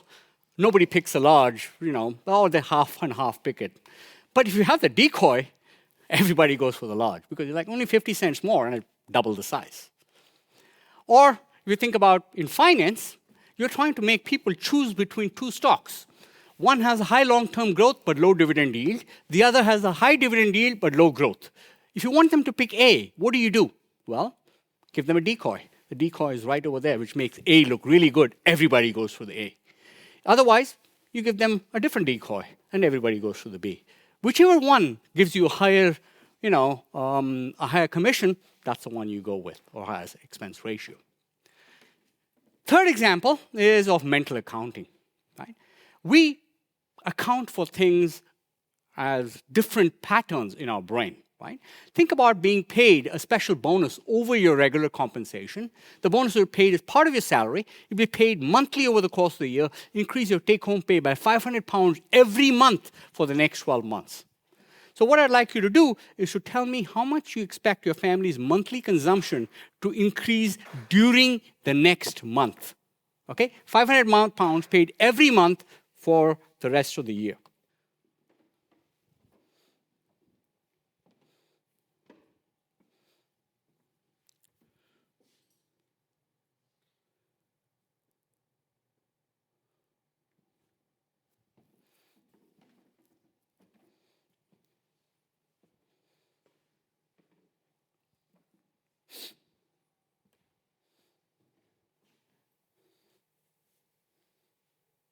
nobody picks a large, they half and half pick it. But if you have the decoy, everybody goes for the large because you're like only 50 cents more and it's double the size. Or if you think about in finance, you're trying to make people choose between two stocks. One has a high long-term growth but low dividend yield. The other has a high dividend yield but low growth. If you want them to pick A, what do? Well, give them a decoy. The decoy is right over there, which makes A look really good. Everybody goes for the A. Otherwise, you give them a different decoy, and everybody goes for the B. Whichever one gives you a higher, a higher commission, that's the one you go with, or has expense ratio. Third example is of mental accounting. Right? We account for things as different patterns in our brain. Right? Think about being paid a special bonus over your regular compensation. The bonus will be paid as part of your salary. You'll be paid monthly over the course of the year. Increase your take-home pay by £500 every month for the next 12 months. So what I'd like you to do is to tell me how much you expect your family's monthly consumption to increase during the next month. Okay? £500 paid every month for the rest of the year.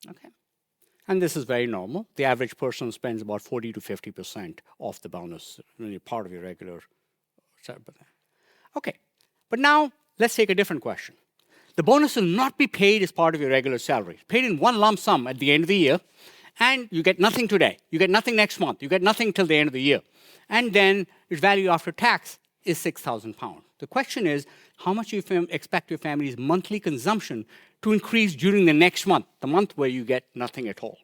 Okay. And this is very normal. The average person spends about 40 to 50% of the bonus, really part of your regular. Okay. But now, let's take a different question. The bonus will not be paid as part of your regular salary. It's paid in one lump sum at the end of the year, and you get nothing today. You get nothing next month. You get nothing till the end of the year. And then its value after tax is £6,000. The question is, how much you expect your family's monthly consumption to increase during the next month, the month where you get nothing at all?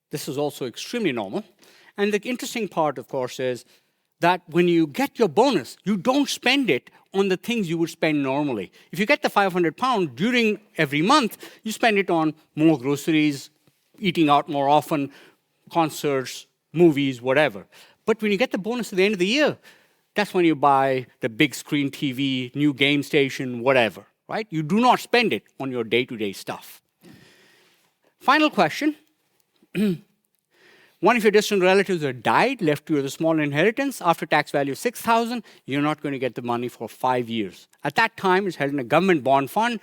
This is also extremely normal. And the interesting part, of course, is that when you get your bonus, you don't spend it on the things you would spend normally. If you get the £500 during every month, you spend it on more groceries, eating out more often, concerts, movies, whatever. But when you get the bonus at the end of the year, that's when you buy the big screen TV, new game station, whatever, right? You do not spend it on your day-to-day stuff. Final question. One of your distant relatives have died, left you with a small inheritance, after-tax value of $6,000, you're not going to get the money for 5 years. At that time, it's held in a government bond fund,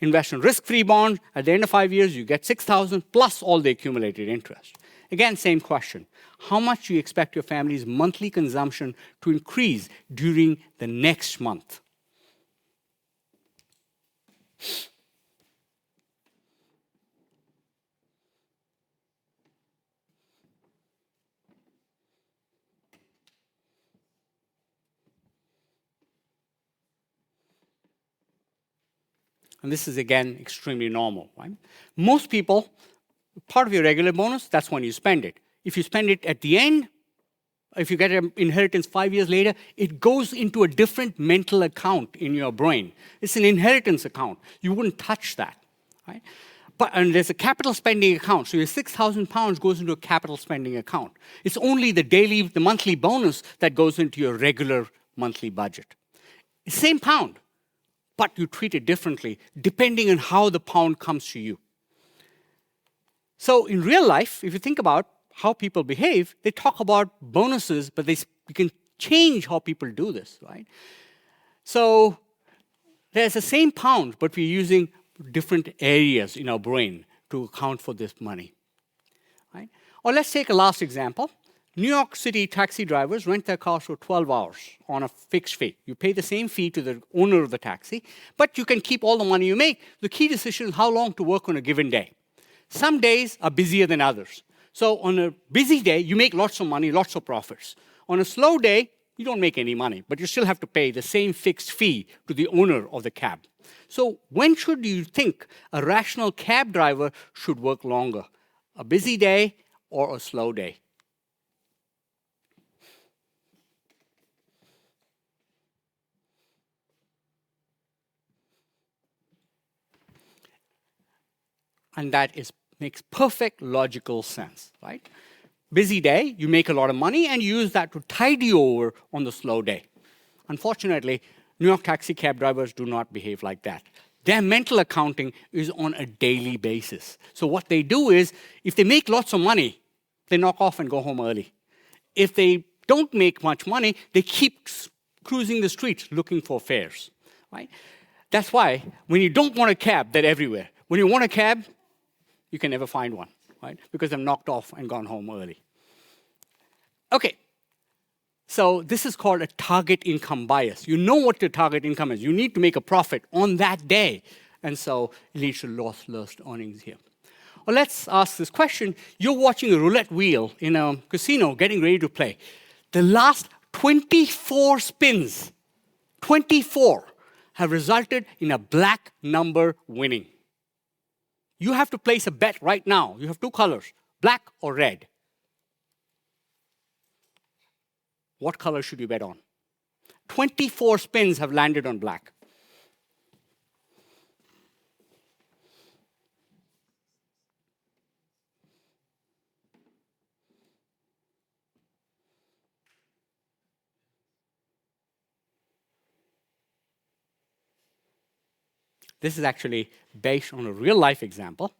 invest in risk-free bonds. At the end of 5 years, you get $6,000 plus all the accumulated interest. Again, same question. How much do you expect your family's monthly consumption to increase during the next month? And this is, again, extremely normal, right? Most people, part of your regular bonus, that's when you spend it. If you spend it at the end, if you get an inheritance 5 years later, it goes into a different mental account in your brain. It's an inheritance account. You wouldn't touch that, right? And there's a capital spending account. So your £6,000 goes into a capital spending account. It's only the monthly bonus that goes into your regular monthly budget. It's the same pound, but you treat it differently depending on how the pound comes to you. So in real life, if you think about how people behave, they talk about bonuses, but you can change how people do this, right? So there's the same pound, but we're using different areas in our brain to account for this money, right? Or let's take a last example. New York City taxi drivers rent their cars for 12 hours on a fixed fee. You pay the same fee to the owner of the taxi, but you can keep all the money you make. The key decision is how long to work on a given day. Some days are busier than others. So on a busy day, you make lots of money, lots of profits. On a slow day, you don't make any money, but you still have to pay the same fixed fee to the owner of the cab. So when should you think a rational cab driver should work longer? A busy day or a slow day? And that makes perfect logical sense, right? Busy day, you make a lot of money, and you use that to tide you over on the slow day. Unfortunately, New York taxi cab drivers do not behave like that. Their mental accounting is on a daily basis. So what they do is, if they make lots of money, they knock off and go home early. If they don't make much money, they keep cruising the streets looking for fares, right? That's why when you don't want a cab, they're everywhere. When you want a cab, you can never find one, right? Because they've knocked off and gone home early. Okay, so this is called a target income bias. You know what your target income is. You need to make a profit on that day. And so it leads to lost earnings here. Well, let's ask this question. You're watching a roulette wheel in a casino getting ready to play. The last 24 spins, 24, have resulted in a black number winning. You have to place a bet right now. You have two colors, black or red. What color should you bet on? 24 spins have landed on black. This is actually based on a real-life example,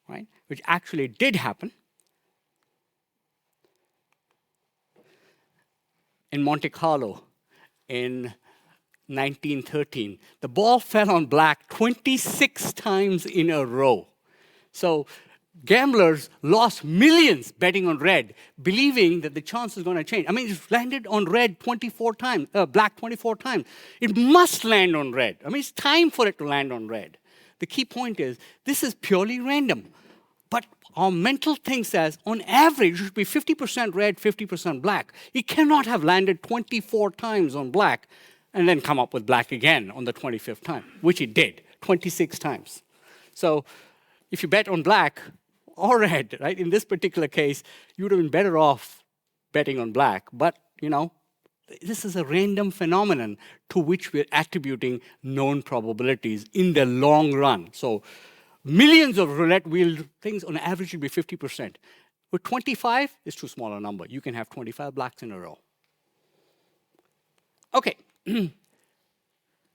right, which actually did happen. In Monte Carlo in 1913. The ball fell on black 26 times in a row. So gamblers lost millions betting on red, believing that the chance is going to change. I mean, it's landed on red 24 times, black 24 times. It must land on red. I mean, it's time for it to land on red. The key point is, this is purely random. But our mental thing says, on average, it should be 50% red, 50% black. It cannot have landed 24 times on black and then come up with black again on the 25th time, which it did, 26 times. So if you bet on black or red, right, in this particular case, you would have been better off betting on black. But, you know, this is a random phenomenon to which we're attributing known probabilities in the long run. So millions of roulette wheel things on average should be 50%. With 25, it's too small a number. You can have 25 blacks in a row. Okay.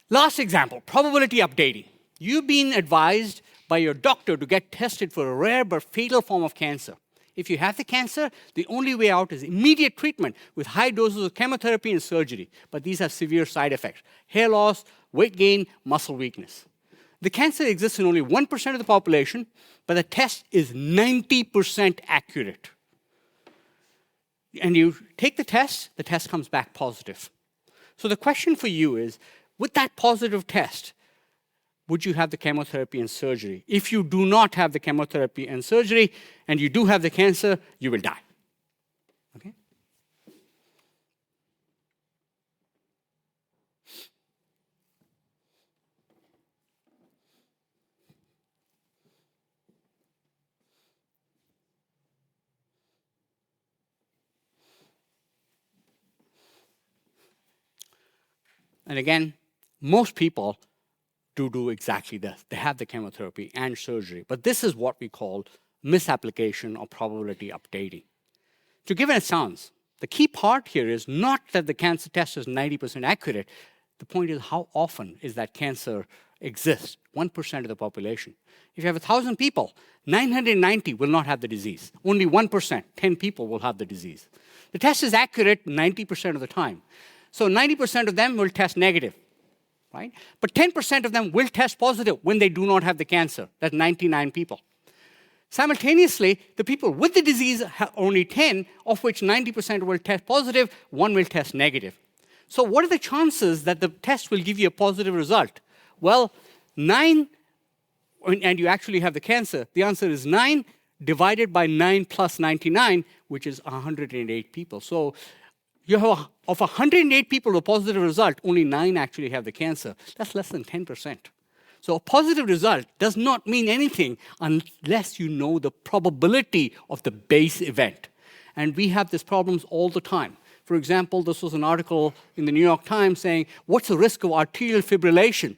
Last example, probability updating. You've been advised by your doctor to get tested for a rare but fatal form of cancer. If you have the cancer, the only way out is immediate treatment with high doses of chemotherapy and surgery. But these have severe side effects: hair loss, weight gain, muscle weakness. The cancer exists in only 1% of the population, but the test is 90% accurate. And you take the test comes back positive. So the question for you is, with that positive test, would you have the chemotherapy and surgery? If you do not have the chemotherapy and surgery, and you do have the cancer, you will die. Okay? And again, most people do exactly this. They have the chemotherapy and surgery. But this is what we call misapplication or probability updating. To give it a chance, the key part here is not that the cancer test is 90% accurate. The point is how often is that cancer exists, 1% of the population. If you have 1,000 people, 990 will not have the disease. Only 1%, 10 people will have the disease. The test is accurate 90% of the time. So 90% of them will test negative, right? But 10% of them will test positive when they do not have the cancer. That's 99 people. Simultaneously, the people with the disease have only 10, of which 90% will test positive, 1 will test negative. So what are the chances that the test will give you a positive result? Well, 9, and you actually have the cancer. The answer is 9 divided by 9 plus 99, which is 108 people. So you have of 108 people with a positive result, only 9 actually have the cancer. That's less than 10%. So a positive result does not mean anything unless you know the probability of the base event. And we have these problems all the time. For example, this was an article in the New York Times saying, what's the risk of arterial fibrillation?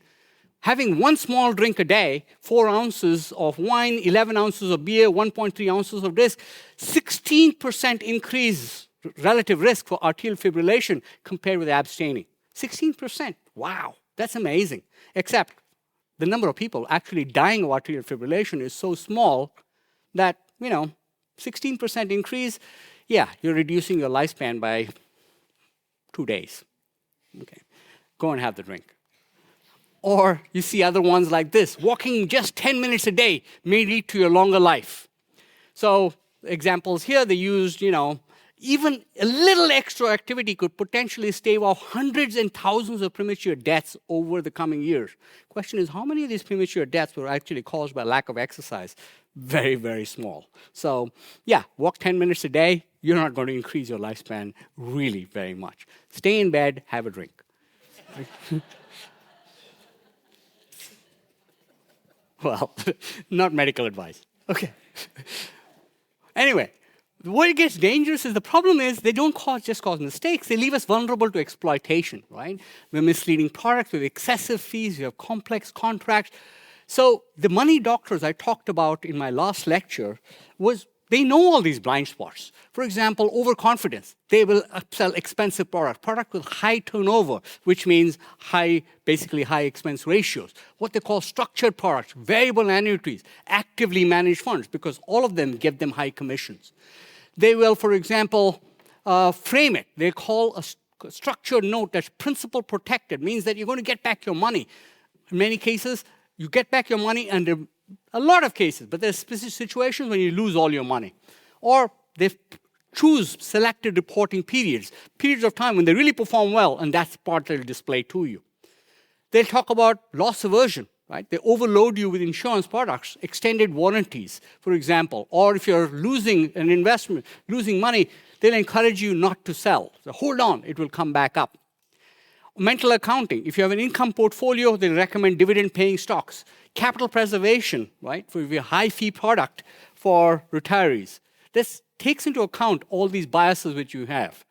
Having 1 small drink a day, 4 ounces of wine, 11 ounces of beer, 1.3 ounces of this, 16% increase relative risk for arterial fibrillation compared with abstaining. 16%. Wow, that's amazing. Except the number of people actually dying of arterial fibrillation is so small that, 16% increase, yeah, you're reducing your lifespan by 2 days. Okay, go and have the drink. Or you see other ones like this. Walking just 10 minutes a day may lead to a longer life. So examples here, they used, even a little extra activity could potentially stave off hundreds and thousands of premature deaths over the coming years. Question is, how many of these premature deaths were actually caused by lack of exercise? Very, very small. So yeah, walk 10 minutes a day, you're not going to increase your lifespan really very much. Stay in bed, have a drink. Well, not medical advice. Okay. Anyway, where it gets dangerous is the problem is they don't just cause mistakes. They leave us vulnerable to exploitation, right? We have misleading products, we have excessive fees, we have complex contracts. So the money doctors I talked about in my last lecture they know all these blind spots. For example, overconfidence. They will upsell expensive product with high turnover, which means basically high expense ratios. What they call structured products, variable annuities, actively managed funds, because all of them give them high commissions. They will, for example, frame it. They call a structured note that's principal protected, means that you're going to get back your money. In many cases, you get back your money under a lot of cases, but there's specific situations when you lose all your money. Or they choose selected reporting periods of time when they really perform well, and that's the part they'll display to you. They'll talk about loss aversion, right? They overload you with insurance products, extended warranties, for example. Or if you're losing an investment, losing money, they'll encourage you not to sell. So hold on, it will come back up. Mental accounting. If you have an income portfolio, they recommend dividend-paying stocks. Capital preservation, right, for a high-fee product for retirees. This takes into account all these biases which you have.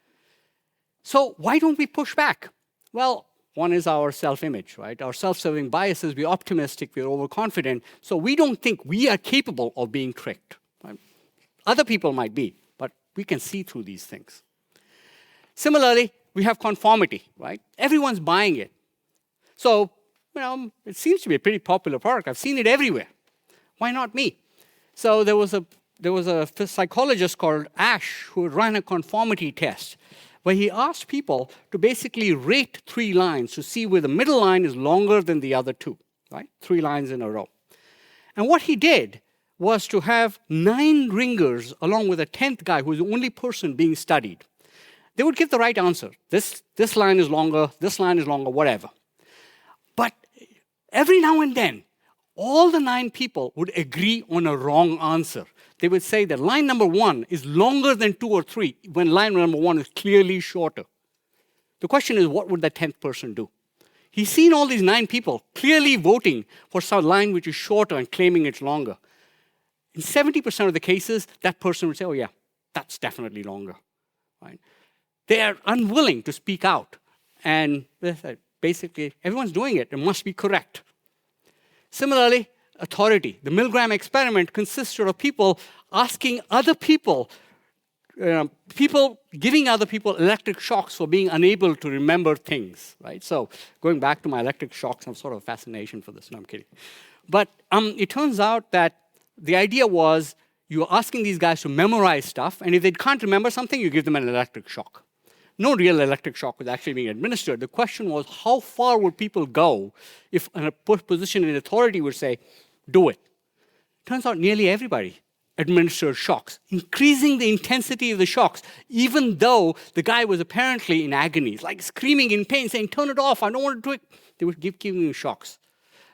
So why don't we push back? Well, one is our self-image, right? Our self-serving biases, we're optimistic, we're overconfident, so we don't think we are capable of being tricked. Right? Other people might be, but we can see through these things. Similarly, we have conformity, right? Everyone's buying it. So, it seems to be a pretty popular product. I've seen it everywhere. Why not me? So there was a psychologist called Ash who ran a conformity test where he asked people to basically rate 3 lines to see where the middle line is longer than the other 2, right? 3 lines in a row. And what he did was to have 9 ringers along with a 10th guy who was the only person being studied. They would give the right answer. This line is longer, whatever. But every now and then, all the 9 people would agree on a wrong answer. They would say that line number 1 is longer than 2 or 3, when line number 1 is clearly shorter. The question is, what would the 10th person do? He's seen all these 9 people clearly voting for some line which is shorter and claiming it's longer. In 70% of the cases, that person would say, oh yeah, that's definitely longer. Right? They are unwilling to speak out. And basically everyone's doing it. It must be correct. Similarly, authority. The Milgram experiment consisted of people asking other people, giving other people electric shocks for being unable to remember things, right? So going back to my electric shocks, I'm sort of a fascination for this. No, I'm kidding. But it turns out that the idea was you're asking these guys to memorize stuff, and if they can't remember something, you give them an electric shock. No real electric shock was actually being administered. The question was, how far would people go if a position in authority would say, do it? Turns out nearly everybody administered shocks, increasing the intensity of the shocks, even though the guy was apparently in agony, like screaming in pain, saying, turn it off, I don't want to do it. They would keep giving him shocks.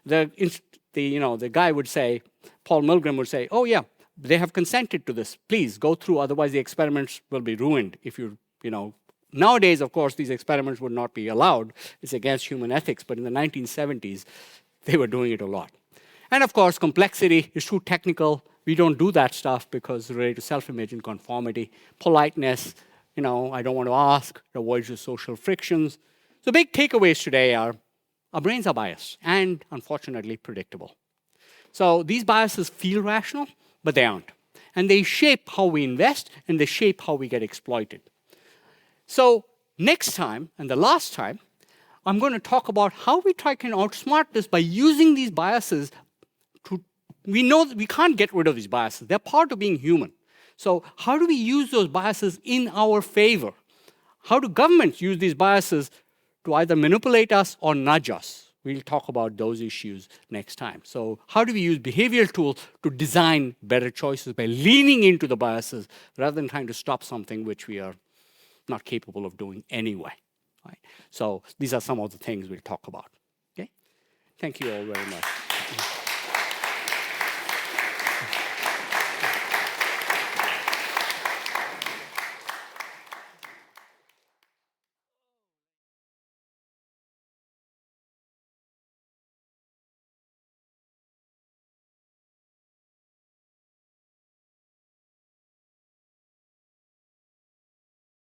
The guy would say, Paul Milgram would say, oh yeah, they have consented to this. Please go through, otherwise the experiments will be ruined if you. Nowadays, of course, these experiments would not be allowed. It's against human ethics. But in the 1970s, they were doing it a lot. And of course, complexity is too technical. We don't do that stuff because it's related to self-image and conformity. Politeness, I don't want to ask. It avoids the social frictions. So big takeaways today are our brains are biased and, unfortunately, predictable. So these biases feel rational, but they aren't. And they shape how we invest, and they shape how we get exploited. So next time, and the last time, I'm going to talk about how we try to outsmart this by using these biases. We know that we can't get rid of these biases. They're part of being human. So how do we use those biases in our favor? How do governments use these biases to either manipulate us or nudge us? We'll talk about those issues next time. So how do we use behavioral tools to design better choices by leaning into the biases rather than trying to stop something which we are not capable of doing anyway? Right? So these are some of the things we'll talk about. Okay? Thank you all very much.